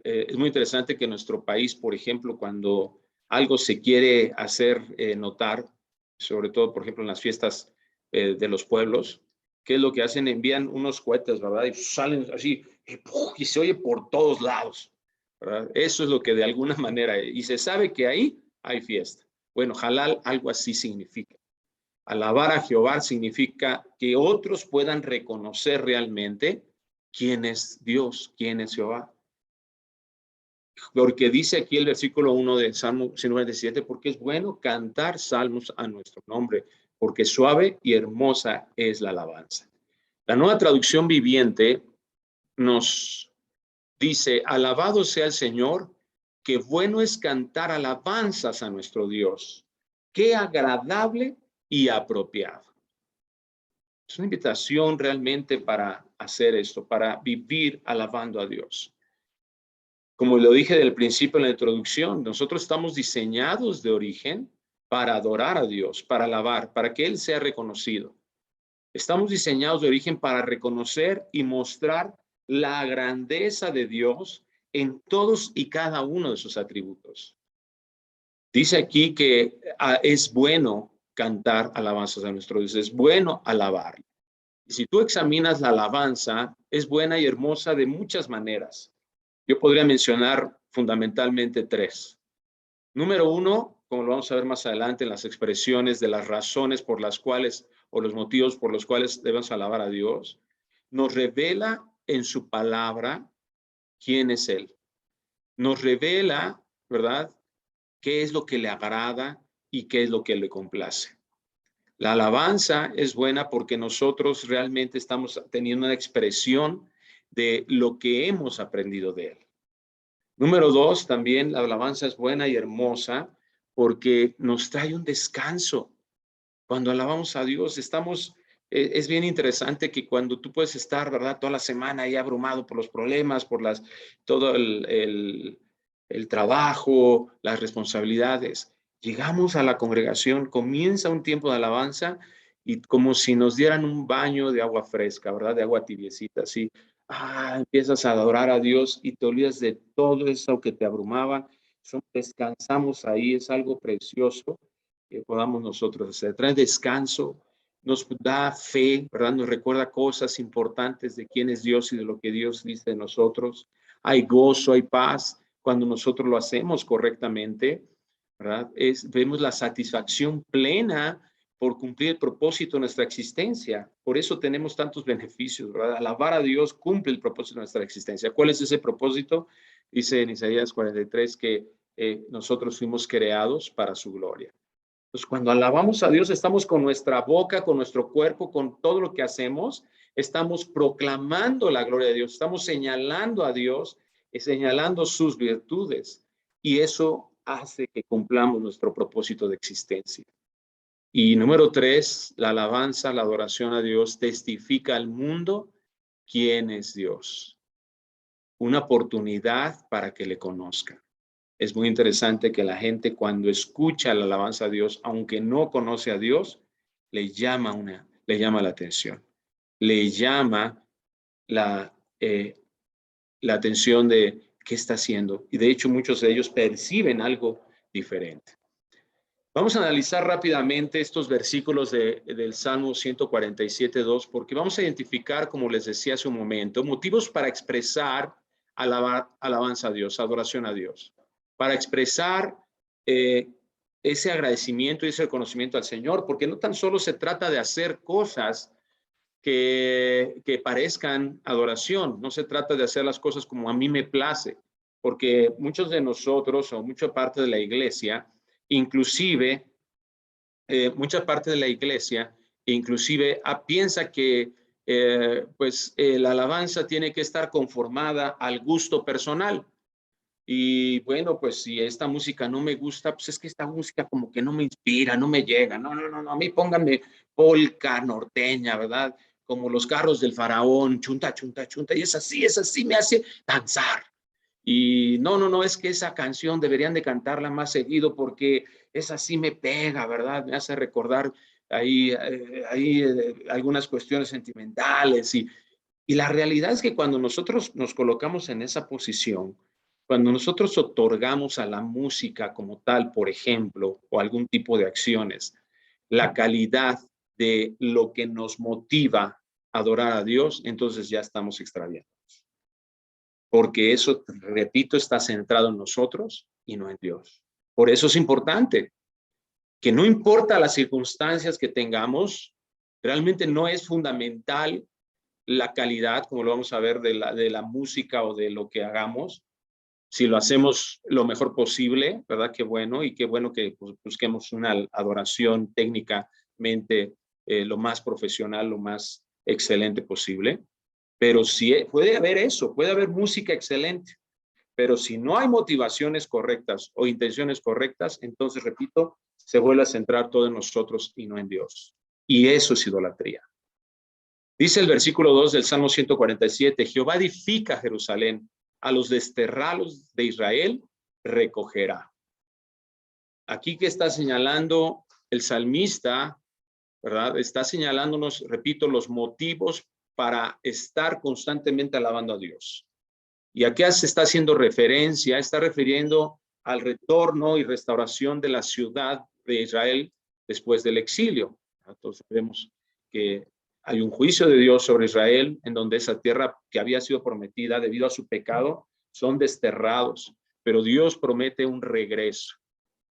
Es muy interesante que en nuestro país, por ejemplo, cuando algo se quiere hacer notar, sobre todo, por ejemplo, en las fiestas de los pueblos, ¿qué es lo que hacen? Envían unos cohetes, ¿verdad? Y salen así, y se oye por todos lados, ¿verdad? Eso es lo que de alguna manera, y se sabe que ahí hay fiesta. Bueno, halal, algo así significa. Alabar a Jehová significa que otros puedan reconocer realmente quién es Dios, quién es Jehová. Porque dice aquí el versículo 1 de Salmo 197, porque es bueno cantar salmos a nuestro nombre, porque suave y hermosa es la alabanza. La Nueva Traducción Viviente nos dice, alabado sea el Señor, que bueno es cantar alabanzas a nuestro Dios, qué agradable y apropiado. Es una invitación realmente para hacer esto, para vivir alabando a Dios. Como lo dije del principio en la introducción, nosotros estamos diseñados de origen para adorar a Dios, para alabar, para que Él sea reconocido. Estamos diseñados de origen para reconocer y mostrar la grandeza de Dios en todos y cada uno de sus atributos. Dice aquí que es bueno cantar alabanzas a nuestro Dios, es bueno alabar. Y si tú examinas la alabanza, es buena y hermosa de muchas maneras. Yo podría mencionar fundamentalmente 3. Número 1, como lo vamos a ver más adelante en las expresiones de las razones por las cuales o los motivos por los cuales debemos alabar a Dios, nos revela en su palabra quién es Él. Nos revela, ¿verdad?, qué es lo que le agrada y qué es lo que le complace. La alabanza es buena porque nosotros realmente estamos teniendo una expresión de lo que hemos aprendido de Él. Número 2, también la alabanza es buena y hermosa porque nos trae un descanso. Cuando alabamos a Dios, es bien interesante que cuando tú puedes estar, ¿verdad?, toda la semana ahí abrumado por los problemas, por todo el trabajo, las responsabilidades, llegamos a la congregación, comienza un tiempo de alabanza y como si nos dieran un baño de agua fresca, ¿verdad?, de agua tibiecita, así. Empiezas a adorar a Dios y te olvidas de todo eso que te abrumaba. Descansamos ahí, es algo precioso que podamos nosotros hacer. Trae descanso, nos da fe, ¿verdad? Nos recuerda cosas importantes de quién es Dios y de lo que Dios dice de nosotros. Hay gozo, hay paz cuando nosotros lo hacemos correctamente, ¿verdad? Vemos la satisfacción plena por cumplir el propósito de nuestra existencia. Por eso tenemos tantos beneficios, ¿verdad? Alabar a Dios cumple el propósito de nuestra existencia. ¿Cuál es ese propósito? Dice en Isaías 43 que nosotros fuimos creados para su gloria. Entonces, cuando alabamos a Dios, estamos con nuestra boca, con nuestro cuerpo, con todo lo que hacemos, estamos proclamando la gloria de Dios, estamos señalando a Dios, señalando sus virtudes, y eso hace que cumplamos nuestro propósito de existencia. Y número 3, la alabanza, la adoración a Dios testifica al mundo quién es Dios. Una oportunidad para que le conozcan. Es muy interesante que la gente cuando escucha la alabanza a Dios, aunque no conoce a Dios, le llama la atención. Le llama la atención de qué está haciendo. Y de hecho muchos de ellos perciben algo diferente. Vamos a analizar rápidamente estos versículos del Salmo 147:2, porque vamos a identificar, como les decía hace un momento, motivos para expresar alabanza a Dios, adoración a Dios, para expresar ese agradecimiento y ese reconocimiento al Señor, porque no tan solo se trata de hacer cosas que parezcan adoración, no se trata de hacer las cosas como a mí me place, porque muchos de nosotros o mucha parte de la iglesia, inclusive mucha parte de la iglesia, piensa que la alabanza tiene que estar conformada al gusto personal. Y bueno, pues si esta música no me gusta, pues es que esta música como que no me inspira, no me llega. No, a mí pónganme polca norteña, ¿verdad? Como los carros del faraón, chunta, chunta, chunta, y es así, me hace danzar. Y no, es que esa canción deberían de cantarla más seguido porque esa sí me pega, ¿verdad? Me hace recordar ahí algunas cuestiones sentimentales. Y la realidad es que cuando nosotros nos colocamos en esa posición, cuando nosotros otorgamos a la música como tal, por ejemplo, o algún tipo de acciones, la calidad de lo que nos motiva a adorar a Dios, entonces ya estamos extraviados. Porque eso, repito, está centrado en nosotros y no en Dios. Por eso es importante que no importa las circunstancias que tengamos, realmente no es fundamental la calidad, como lo vamos a ver, de la música o de lo que hagamos. Si lo hacemos lo mejor posible, ¿verdad? Qué bueno, y qué bueno que busquemos una adoración técnicamente lo más profesional, lo más excelente posible. Pero sí puede haber eso, puede haber música excelente, pero si no hay motivaciones correctas o intenciones correctas, entonces, repito, se vuelve a centrar todo en nosotros y no en Dios. Y eso es idolatría. Dice el versículo 2 del Salmo 147, Jehová edifica Jerusalén, a los desterrados de Israel recogerá. Aquí que está señalando el salmista, ¿verdad? Está señalándonos, repito, los motivos para estar constantemente alabando a Dios. ¿Y a qué se está haciendo referencia? Está refiriendo al retorno y restauración de la ciudad de Israel después del exilio. Entonces vemos que hay un juicio de Dios sobre Israel, en donde esa tierra que había sido prometida debido a su pecado son desterrados, pero Dios promete un regreso.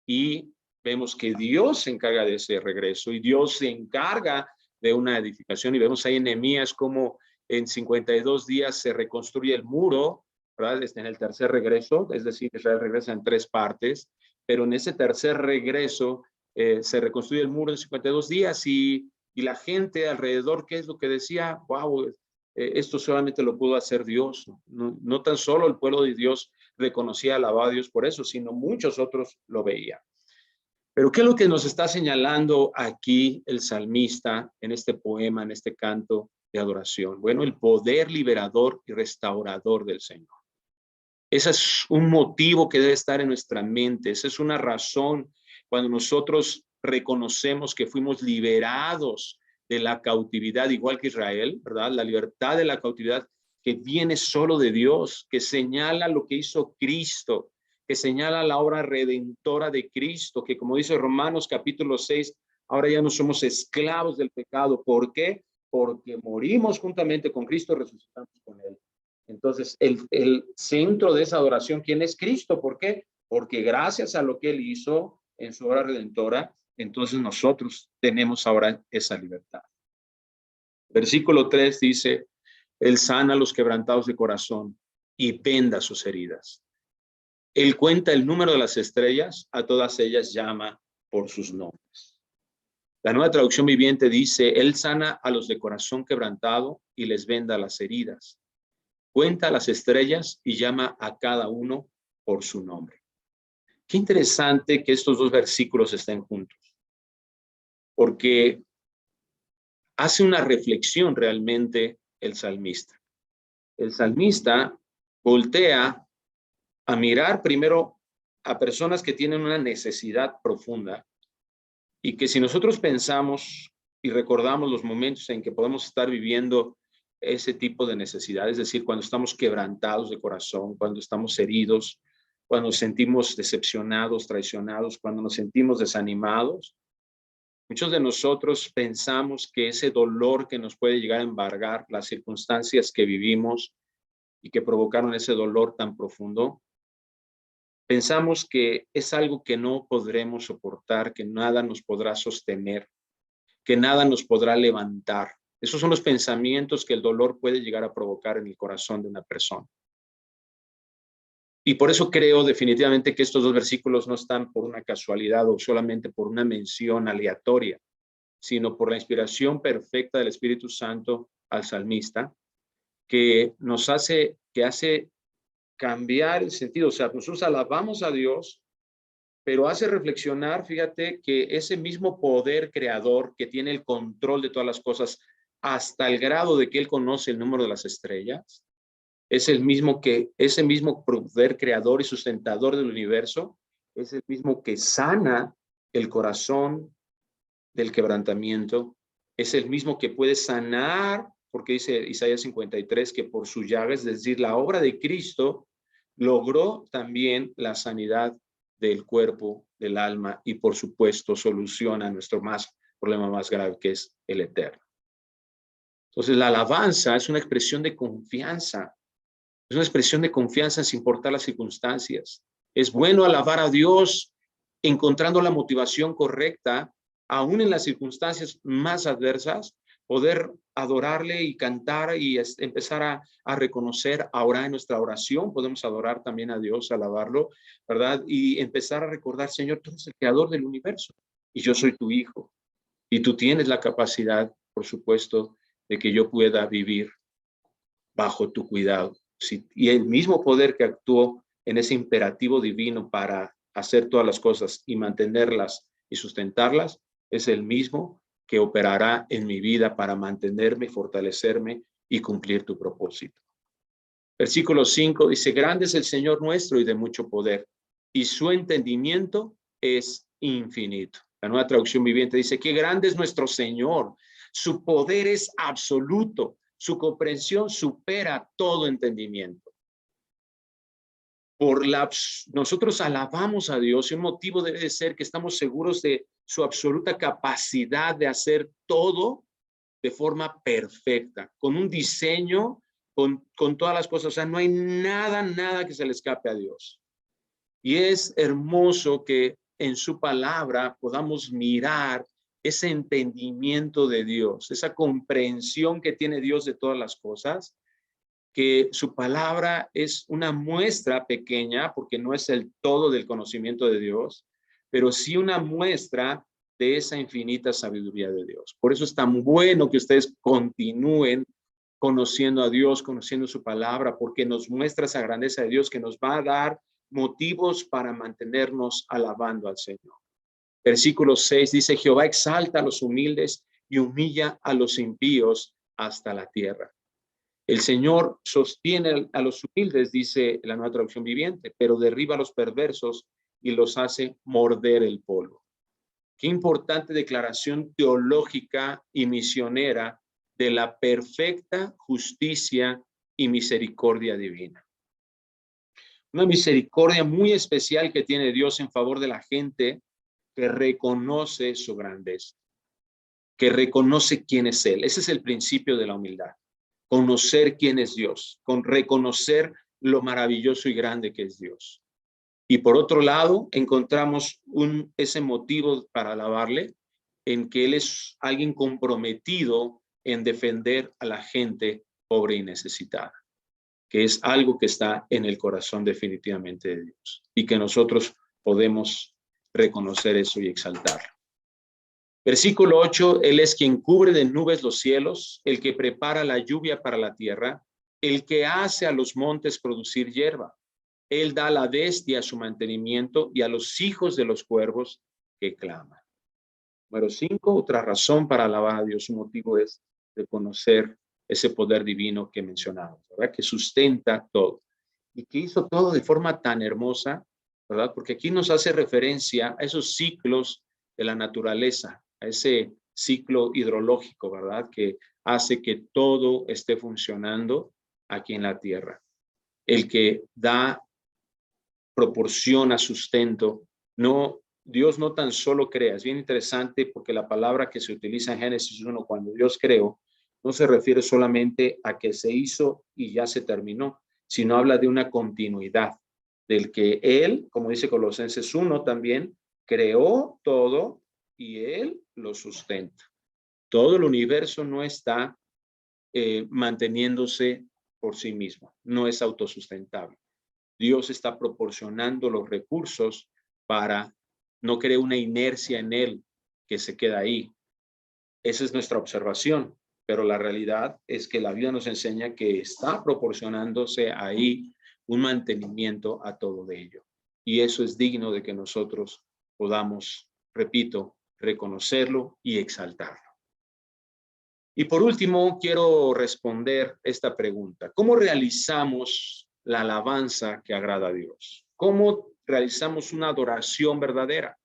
Y vemos que Dios se encarga de ese regreso y Dios se encarga de una edificación. Y vemos ahí en Nehemías cómo en 52 días se reconstruye el muro, ¿verdad? En el tercer regreso, es decir, Israel regresa en 3 partes, pero en ese tercer regreso se reconstruye el muro en 52 días y la gente alrededor, ¿qué es lo que decía? Wow, esto solamente lo pudo hacer Dios. No tan solo el pueblo de Dios reconocía, alababa a Dios por eso, sino muchos otros lo veían. Pero ¿qué es lo que nos está señalando aquí el salmista en este poema, en este canto de adoración? Bueno, el poder liberador y restaurador del Señor. Ese es un motivo que debe estar en nuestra mente. Esa es una razón cuando nosotros reconocemos que fuimos liberados de la cautividad, igual que Israel, ¿verdad? La libertad de la cautividad que viene solo de Dios, que señala lo que hizo Cristo, que señala la obra redentora de Cristo, que como dice Romanos capítulo 6, ahora ya no somos esclavos del pecado. ¿Por qué? Porque morimos juntamente con Cristo, resucitamos con Él. Entonces, el centro de esa adoración, ¿quién es Cristo? ¿Por qué? Porque gracias a lo que Él hizo en su obra redentora, entonces nosotros tenemos ahora esa libertad. Versículo 3 dice, Él sana a los quebrantados de corazón y venda sus heridas. Él cuenta el número de las estrellas, a todas ellas llama por sus nombres. La Nueva Traducción Viviente dice, Él sana a los de corazón quebrantado y les venda las heridas. Cuenta las estrellas y llama a cada uno por su nombre. Qué interesante que estos 2 versículos estén juntos, porque hace una reflexión realmente el salmista. El salmista voltea a mirar primero a personas que tienen una necesidad profunda y que si nosotros pensamos y recordamos los momentos en que podemos estar viviendo ese tipo de necesidad, es decir, cuando estamos quebrantados de corazón, cuando estamos heridos, cuando nos sentimos decepcionados, traicionados, cuando nos sentimos desanimados, muchos de nosotros pensamos que ese dolor que nos puede llegar a embargar, las circunstancias que vivimos y que provocaron ese dolor tan profundo, pensamos que es algo que no podremos soportar, que nada nos podrá sostener, que nada nos podrá levantar. Esos son los pensamientos que el dolor puede llegar a provocar en el corazón de una persona. Y por eso creo definitivamente que estos 2 versículos no están por una casualidad o solamente por una mención aleatoria, sino por la inspiración perfecta del Espíritu Santo al salmista, que hace cambiar el sentido. O sea, nosotros alabamos a Dios, pero hace reflexionar, fíjate, que ese mismo poder creador que tiene el control de todas las cosas hasta el grado de que Él conoce el número de las estrellas, es ese mismo poder creador y sustentador del universo, es el mismo que sana el corazón del quebrantamiento, es el mismo que puede sanar, porque dice Isaías 53 que por sus llagas, es decir, la obra de Cristo, logró también la sanidad del cuerpo, del alma y por supuesto soluciona nuestro problema más grave, que es el eterno. Entonces la alabanza es una expresión de confianza, es una expresión de confianza sin importar las circunstancias. Es bueno alabar a Dios encontrando la motivación correcta, aún en las circunstancias más adversas, poder adorarle y cantar y empezar a reconocer. Ahora en nuestra oración podemos adorar también a Dios, alabarlo, ¿verdad? Y empezar a recordar, Señor, tú eres el creador del universo y yo soy tu hijo. Y tú tienes la capacidad, por supuesto, de que yo pueda vivir bajo tu cuidado. Sí, y el mismo poder que actuó en ese imperativo divino para hacer todas las cosas y mantenerlas y sustentarlas, es el mismo que operará en mi vida para mantenerme, fortalecerme y cumplir tu propósito. Versículo 5 dice, grande es el Señor nuestro y de mucho poder, y su entendimiento es infinito. La Nueva Traducción Viviente dice, qué grande es nuestro Señor, su poder es absoluto, su comprensión supera todo entendimiento. Nosotros alabamos a Dios y un motivo debe de ser que estamos seguros de su absoluta capacidad de hacer todo de forma perfecta, con un diseño, con todas las cosas. O sea, no hay nada que se le escape a Dios. Y es hermoso que en su palabra podamos mirar ese entendimiento de Dios, esa comprensión que tiene Dios de todas las cosas, que su palabra es una muestra pequeña, porque no es el todo del conocimiento de Dios, pero sí una muestra de esa infinita sabiduría de Dios. Por eso es tan bueno que ustedes continúen conociendo a Dios, conociendo su palabra, porque nos muestra esa grandeza de Dios que nos va a dar motivos para mantenernos alabando al Señor. Versículo 6 dice, Jehová exalta a los humildes y humilla a los impíos hasta la tierra. El Señor sostiene a los humildes, dice la Nueva Traducción Viviente, pero derriba a los perversos y los hace morder el polvo. Qué importante declaración teológica y misionera de la perfecta justicia y misericordia divina. Una misericordia muy especial que tiene Dios en favor de la gente que reconoce su grandeza, que reconoce quién es Él. Ese es el principio de la humildad. Conocer quién es Dios, con reconocer lo maravilloso y grande que es Dios. Y por otro lado, encontramos ese motivo para alabarle, en que Él es alguien comprometido en defender a la gente pobre y necesitada, que es algo que está en el corazón definitivamente de Dios, y que nosotros podemos reconocer eso y exaltarlo. Versículo 8, Él es quien cubre de nubes los cielos, el que prepara la lluvia para la tierra, el que hace a los montes producir hierba. Él da a la bestia su mantenimiento y a los hijos de los cuervos que claman. Número 5, otra razón para alabar a Dios, un motivo es reconocer ese poder divino que mencionamos, ¿verdad? Que sustenta todo y que hizo todo de forma tan hermosa, ¿verdad? Porque aquí nos hace referencia a esos ciclos de la naturaleza, a ese ciclo hidrológico, ¿verdad? Que hace que todo esté funcionando aquí en la tierra. El que proporciona sustento, Dios no tan solo crea. Es bien interesante porque la palabra que se utiliza en Génesis 1 cuando Dios creó, no se refiere solamente a que se hizo y ya se terminó, sino habla de una continuidad, del que Él, como dice Colosenses 1 también, creó todo y Él lo sustenta. Todo el universo no está manteniéndose por sí mismo, no es autosustentable. Dios está proporcionando los recursos para no crear una inercia en Él que se queda ahí. Esa es nuestra observación, pero la realidad es que la vida nos enseña que está proporcionándose ahí un mantenimiento a todo de ello. Y eso es digno de que nosotros podamos, repito, reconocerlo y exaltarlo. Y por último, quiero responder esta pregunta. ¿Cómo realizamos la alabanza que agrada a Dios? ¿Cómo realizamos una adoración verdadera?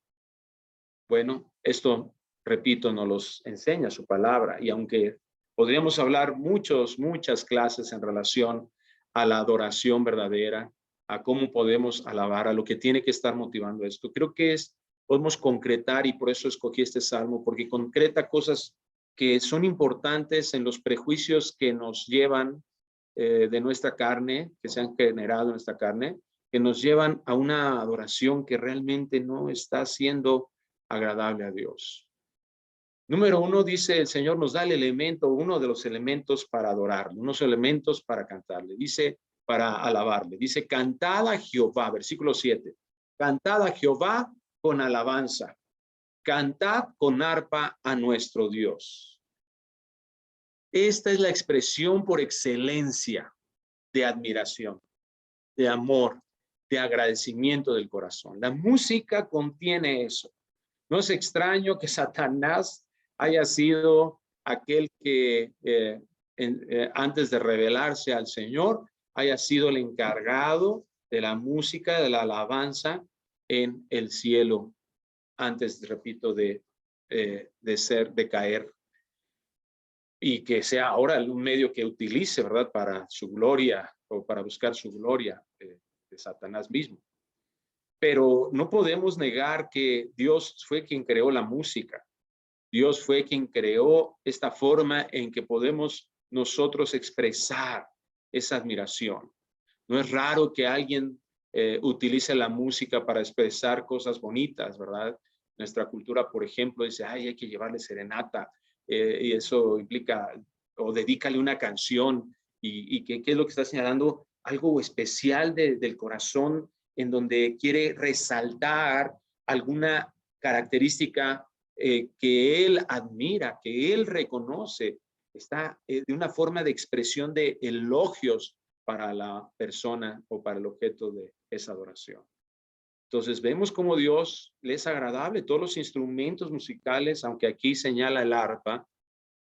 Bueno, esto, repito, nos los enseña su palabra. Y aunque podríamos hablar muchas clases en relación a la adoración verdadera, a cómo podemos alabar, a lo que tiene que estar motivando esto, creo que podemos concretar, y por eso escogí este salmo, porque concreta cosas que son importantes en los prejuicios que nos llevan de nuestra carne, que se han generado en nuestra carne, que nos llevan a una adoración que realmente no está siendo agradable a Dios. Número 1, dice el Señor nos da el elemento, uno de los elementos para adorarle, unos elementos para cantarle, dice para alabarle, dice cantad a Jehová, versículo 7, cantad a Jehová con alabanza, cantad con arpa a nuestro Dios. Esta es la expresión por excelencia de admiración, de amor, de agradecimiento del corazón. La música contiene eso. No es extraño que Satanás haya sido aquel que antes de revelarse al Señor, haya sido el encargado de la música, de la alabanza en el cielo, antes, repito, de caer, y que sea ahora un medio que utilice, ¿verdad?, para su gloria o para buscar su gloria de Satanás mismo. Pero no podemos negar que Dios fue quien creó la música. Dios fue quien creó esta forma en que podemos nosotros expresar esa admiración. No es raro que alguien utilice la música para expresar cosas bonitas, ¿verdad? Nuestra cultura, por ejemplo, dice, ay, hay que llevarle serenata, y eso implica, o dedícale una canción, y ¿qué es lo que está señalando? Algo especial del corazón, en donde quiere resaltar alguna característica que él admira, que él reconoce. Está de una forma de expresión de elogios para la persona o para el objeto de esa adoración. Entonces vemos cómo Dios le es agradable todos los instrumentos musicales, aunque aquí señala el arpa,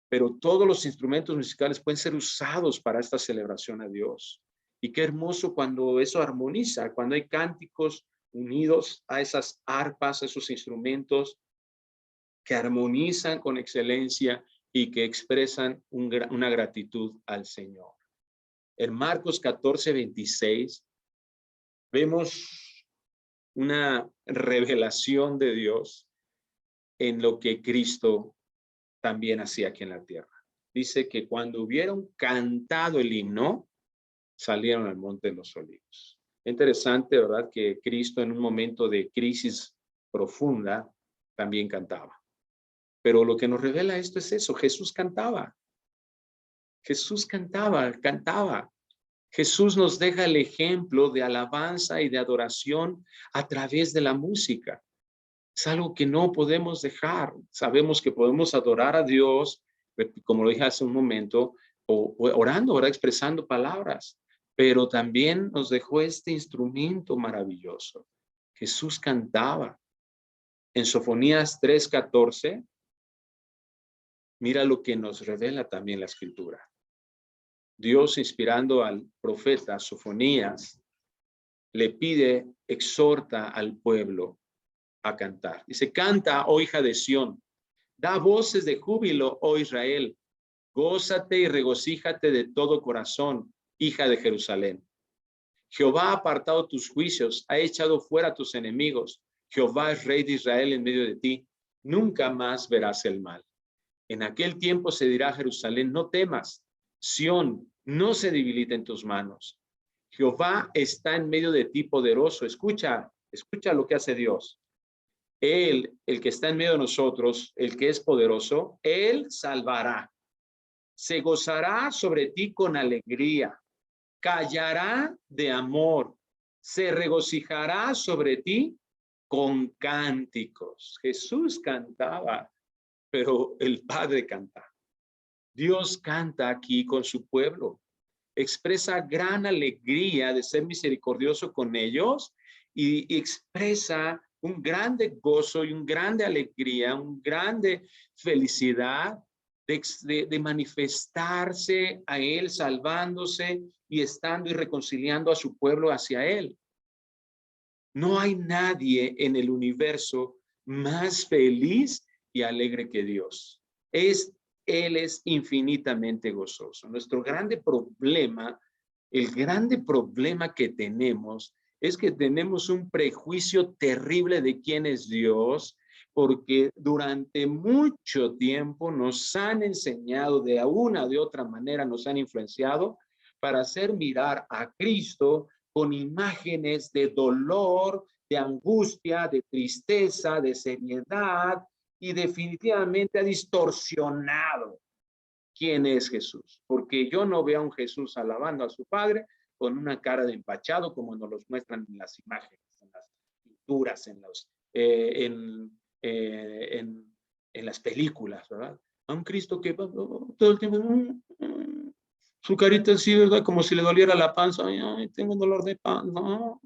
pero todos los instrumentos musicales pueden ser usados para esta celebración a Dios. Y qué hermoso cuando eso armoniza, cuando hay cánticos unidos a esas arpas, a esos instrumentos que armonizan con excelencia y que expresan una gratitud al Señor. En Marcos 14:26 vemos una revelación de Dios en lo que Cristo también hacía aquí en la tierra. Dice que cuando hubieron cantado el himno, salieron al monte de los olivos. Interesante, ¿verdad?, que Cristo en un momento de crisis profunda también cantaba. Pero lo que nos revela esto es eso, Jesús cantaba. Jesús cantaba. Jesús nos deja el ejemplo de alabanza y de adoración a través de la música. Es algo que no podemos dejar. Sabemos que podemos adorar a Dios, como lo dije hace un momento, o orando, ¿verdad?, expresando palabras. Pero también nos dejó este instrumento maravilloso. Jesús cantaba. En Sofonías 3:14, mira lo que nos revela también la Escritura. Dios, inspirando al profeta Sofonías, le pide, exhorta al pueblo a cantar. Dice, canta, oh hija de Sión, da voces de júbilo, oh Israel, gózate y regocíjate de todo corazón, hija de Jerusalén. Jehová ha apartado tus juicios, ha echado fuera tus enemigos. Jehová es rey de Israel en medio de ti. Nunca más verás el mal. En aquel tiempo se dirá a Jerusalén, no temas. Sión, no se debilita en tus manos. Jehová está en medio de ti poderoso. Escucha lo que hace Dios. Él, el que está en medio de nosotros, el que es poderoso, Él salvará. Se gozará sobre ti con alegría. Callará de amor. Se regocijará sobre ti con cánticos. Jesús cantaba, pero el Padre canta. Dios canta aquí con su pueblo. Expresa gran alegría de ser misericordioso con ellos y expresa un grande gozo y un grande alegría, un grande felicidad de manifestarse a Él, salvándose y estando y reconciliando a su pueblo hacia Él. No hay nadie en el universo más feliz y alegre que Dios. Él es infinitamente gozoso. Nuestro grande problema, el grande problema que tenemos es que tenemos un prejuicio terrible de quién es Dios, porque durante mucho tiempo nos han enseñado de una o de otra manera, nos han influenciado para hacer mirar a Cristo con imágenes de dolor, de angustia, de tristeza, de seriedad, y definitivamente ha distorsionado quién es Jesús. Porque yo no veo a un Jesús alabando a su Padre con una cara de empachado como nos los muestran en las imágenes, en las pinturas, en las películas, ¿verdad? A un Cristo que todo el tiempo, su carita así, ¿verdad? Como si le doliera la panza. Ay, tengo dolor de panza. No.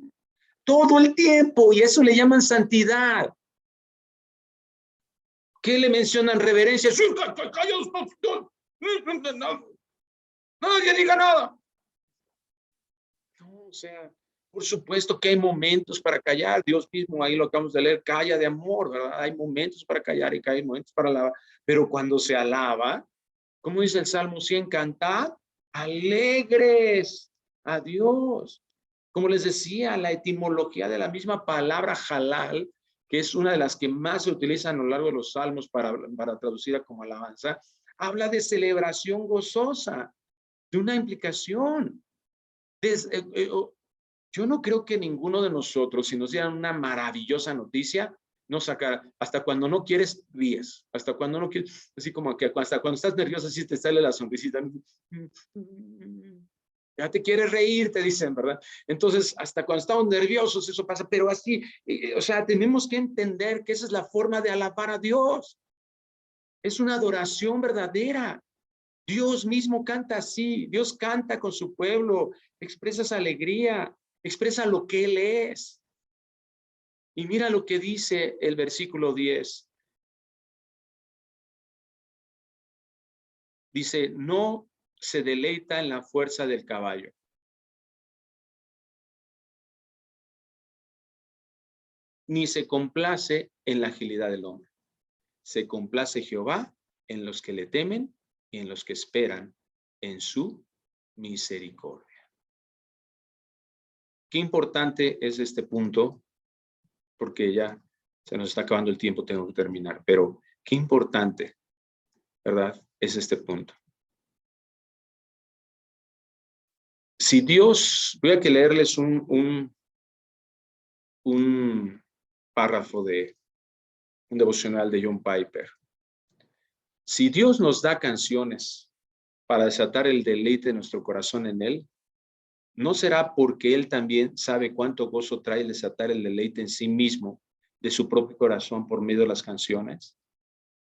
Todo el tiempo, y eso le llaman santidad. ¿Qué le mencionan reverencia? ¡Sí, callados! Nadie diga nada. No, o sea, por supuesto que hay momentos para callar. Dios mismo, ahí lo acabamos de leer, calla de amor, ¿verdad? Hay momentos para callar y hay momentos para alabar. Pero cuando se alaba, como dice el Salmo 100, cantad alegres a Dios. Como les decía, la etimología de la misma palabra halal, que es una de las que más se utilizan a lo largo de los salmos para traducirla como alabanza, habla de celebración gozosa, de una implicación. Yo no creo que ninguno de nosotros, si nos dieran una maravillosa noticia, no sacar, hasta cuando no quieres, ríes, hasta cuando no quieres, así como que hasta cuando estás nervioso, así te sale la sonrisita. Ya te quieres reír, te dicen, ¿verdad? Entonces, hasta cuando estamos nerviosos, eso pasa, pero así, o sea, tenemos que entender que esa es la forma de alabar a Dios. Es una adoración verdadera. Dios mismo canta así, Dios canta con su pueblo, expresa esa alegría, expresa lo que Él es. Y mira lo que dice el versículo 10. Dice, no se deleita en la fuerza del caballo. Ni se complace en la agilidad del hombre. Se complace Jehová en los que le temen y en los que esperan en su misericordia. Qué importante es este punto, porque ya se nos está acabando el tiempo, tengo que terminar, pero qué importante, ¿verdad? Es este punto. Si Dios, voy a que leerles un párrafo de un devocional de John Piper. Si Dios nos da canciones para desatar el deleite de nuestro corazón en Él, ¿no será porque Él también sabe cuánto gozo trae desatar el deleite en sí mismo de su propio corazón por medio de las canciones?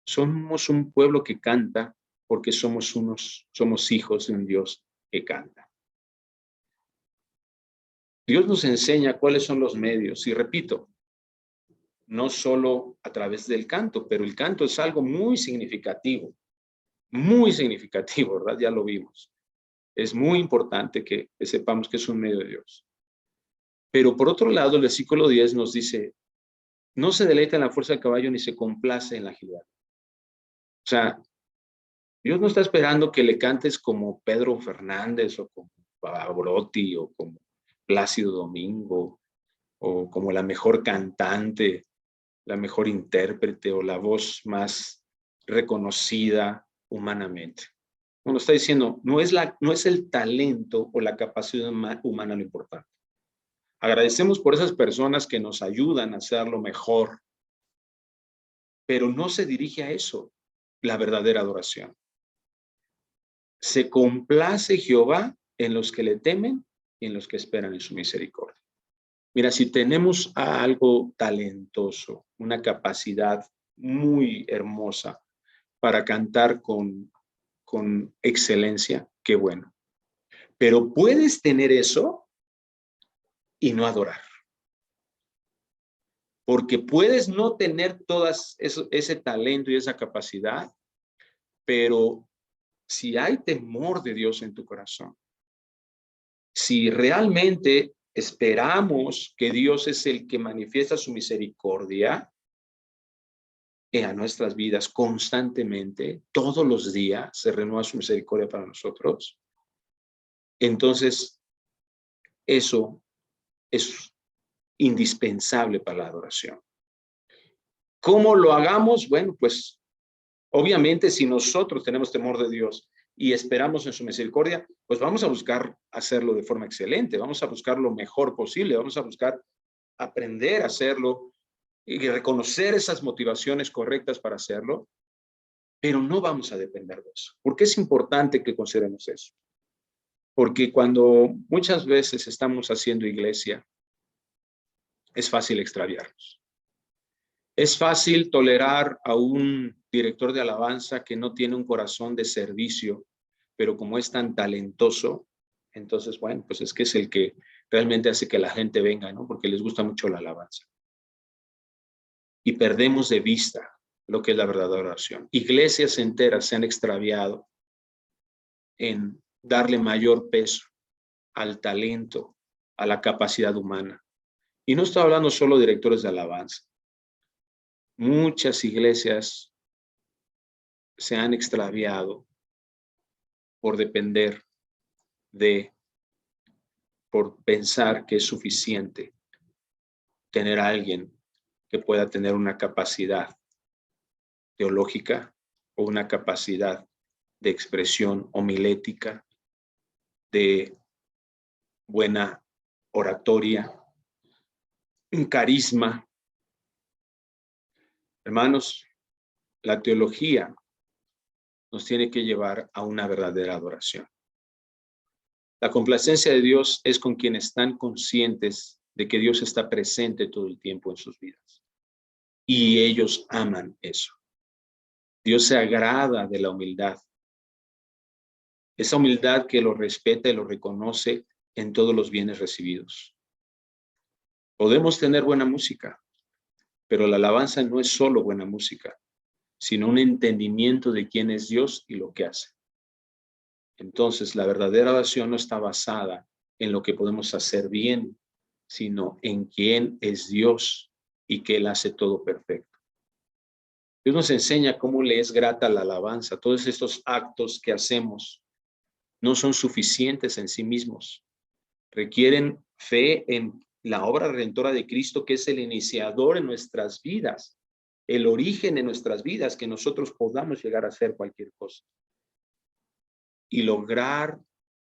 Somos un pueblo que canta porque somos hijos de un Dios que canta. Dios nos enseña cuáles son los medios, y repito, no solo a través del canto, pero el canto es algo muy significativo, ¿verdad? Ya lo vimos. Es muy importante que sepamos que es un medio de Dios. Pero por otro lado, el versículo 10 nos dice, no se deleita en la fuerza del caballo ni se complace en la agilidad. O sea, Dios no está esperando que le cantes como Pedro Fernández o como Pavarotti o como Plácido Domingo o como la mejor cantante, la mejor intérprete o la voz más reconocida humanamente. Bueno, está diciendo, no es el talento o la capacidad humana lo importante. Agradecemos por esas personas que nos ayudan a hacerlo mejor, pero no se dirige a eso la verdadera adoración. Se complace Jehová en los que le temen y en los que esperan en su misericordia. Mira, si tenemos algo talentoso, una capacidad muy hermosa para cantar con excelencia, qué bueno. Pero puedes tener eso y no adorar. Porque puedes no tener ese talento y esa capacidad, pero si hay temor de Dios en tu corazón, si realmente esperamos que Dios es el que manifiesta su misericordia a nuestras vidas constantemente, todos los días se renueva su misericordia para nosotros, entonces eso es indispensable para la adoración. ¿Cómo lo hagamos? Bueno, pues obviamente si nosotros tenemos temor de Dios y esperamos en su misericordia, pues vamos a buscar hacerlo de forma excelente, vamos a buscar lo mejor posible, vamos a buscar aprender a hacerlo y reconocer esas motivaciones correctas para hacerlo, pero no vamos a depender de eso. ¿Por qué es importante que consideremos eso? Porque cuando muchas veces estamos haciendo iglesia, es fácil extraviarnos. Es fácil tolerar a un director de alabanza que no tiene un corazón de servicio, pero como es tan talentoso, entonces, bueno, pues es que es el que realmente hace que la gente venga, ¿no? Porque les gusta mucho la alabanza. Y perdemos de vista lo que es la verdadera adoración. Iglesias enteras se han extraviado en darle mayor peso al talento, a la capacidad humana. Y no estoy hablando solo de directores de alabanza. Muchas iglesias se han extraviado por depender por pensar que es suficiente tener a alguien que pueda tener una capacidad teológica o una capacidad de expresión homilética, de buena oratoria, un carisma. Hermanos, la teología nos tiene que llevar a una verdadera adoración. La complacencia de Dios es con quienes están conscientes de que Dios está presente todo el tiempo en sus vidas. Y ellos aman eso. Dios se agrada de la humildad. Esa humildad que lo respeta y lo reconoce en todos los bienes recibidos. Podemos tener buena música, pero la alabanza no es solo buena música, sino un entendimiento de quién es Dios y lo que hace. Entonces, la verdadera adoración no está basada en lo que podemos hacer bien, sino en quién es Dios y que Él hace todo perfecto. Dios nos enseña cómo le es grata la alabanza. Todos estos actos que hacemos no son suficientes en sí mismos. Requieren fe en la obra redentora de Cristo, que es el iniciador en nuestras vidas, el origen de nuestras vidas, que nosotros podamos llegar a hacer cualquier cosa. Y lograr,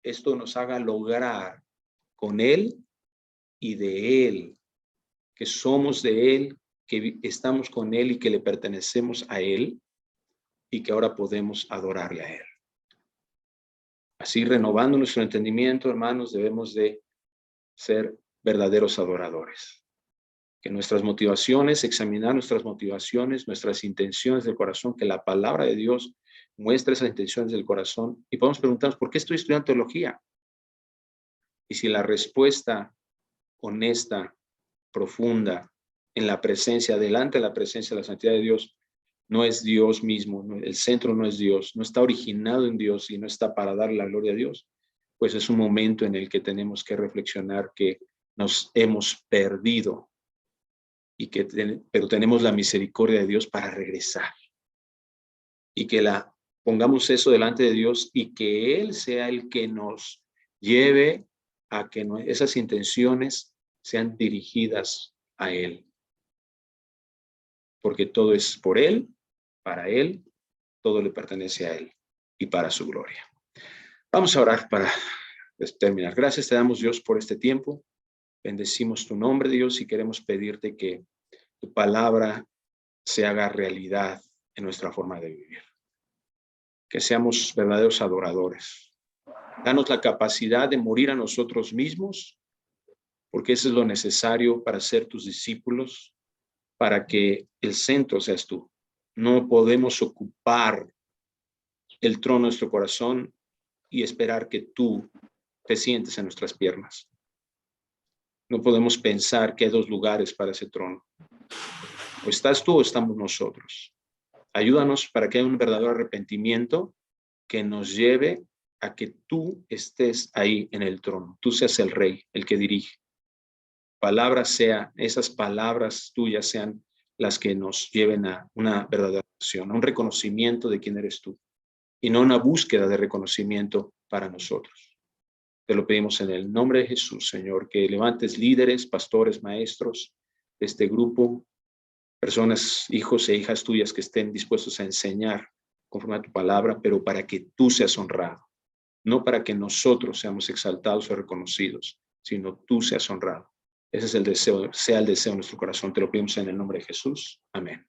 esto nos haga lograr con Él y de Él, que somos de Él, que estamos con Él y que le pertenecemos a Él y que ahora podemos adorarle a Él. Así, renovando nuestro entendimiento, hermanos, debemos de ser verdaderos adoradores. Que nuestras motivaciones, examinar nuestras motivaciones, nuestras intenciones del corazón, que la palabra de Dios muestre esas intenciones del corazón y podemos preguntarnos, ¿por qué estoy estudiando teología? Y si la respuesta honesta, profunda, en la presencia, delante de la presencia de la santidad de Dios, no es Dios mismo, el centro no es Dios, no está originado en Dios y no está para dar la gloria a Dios, pues es un momento en el que tenemos que reflexionar que nos hemos perdido y pero tenemos la misericordia de Dios para regresar y que pongamos eso delante de Dios y que Él sea el que nos lleve a que esas intenciones sean dirigidas a Él. Porque todo es por Él, para Él, todo le pertenece a Él y para su gloria. Vamos a orar para terminar. Gracias te damos, Dios, por este tiempo. Bendecimos tu nombre, Dios, y queremos pedirte que tu palabra se haga realidad en nuestra forma de vivir. Que seamos verdaderos adoradores. Danos la capacidad de morir a nosotros mismos, porque eso es lo necesario para ser tus discípulos, para que el centro seas tú. No podemos ocupar el trono de nuestro corazón y esperar que tú te sientes en nuestras piernas. No podemos pensar que hay dos lugares para ese trono. O estás tú o estamos nosotros. Ayúdanos para que haya un verdadero arrepentimiento que nos lleve a que tú estés ahí en el trono. Tú seas el rey, el que dirige. Esas palabras tuyas sean las que nos lleven a una verdadera acción, a un reconocimiento de quién eres tú y no una búsqueda de reconocimiento para nosotros. Te lo pedimos en el nombre de Jesús, Señor, que levantes líderes, pastores, maestros de este grupo, personas, hijos e hijas tuyas que estén dispuestos a enseñar conforme a tu palabra, pero para que tú seas honrado, no para que nosotros seamos exaltados o reconocidos, sino tú seas honrado. Ese es el deseo, sea el deseo de nuestro corazón. Te lo pedimos en el nombre de Jesús. Amén.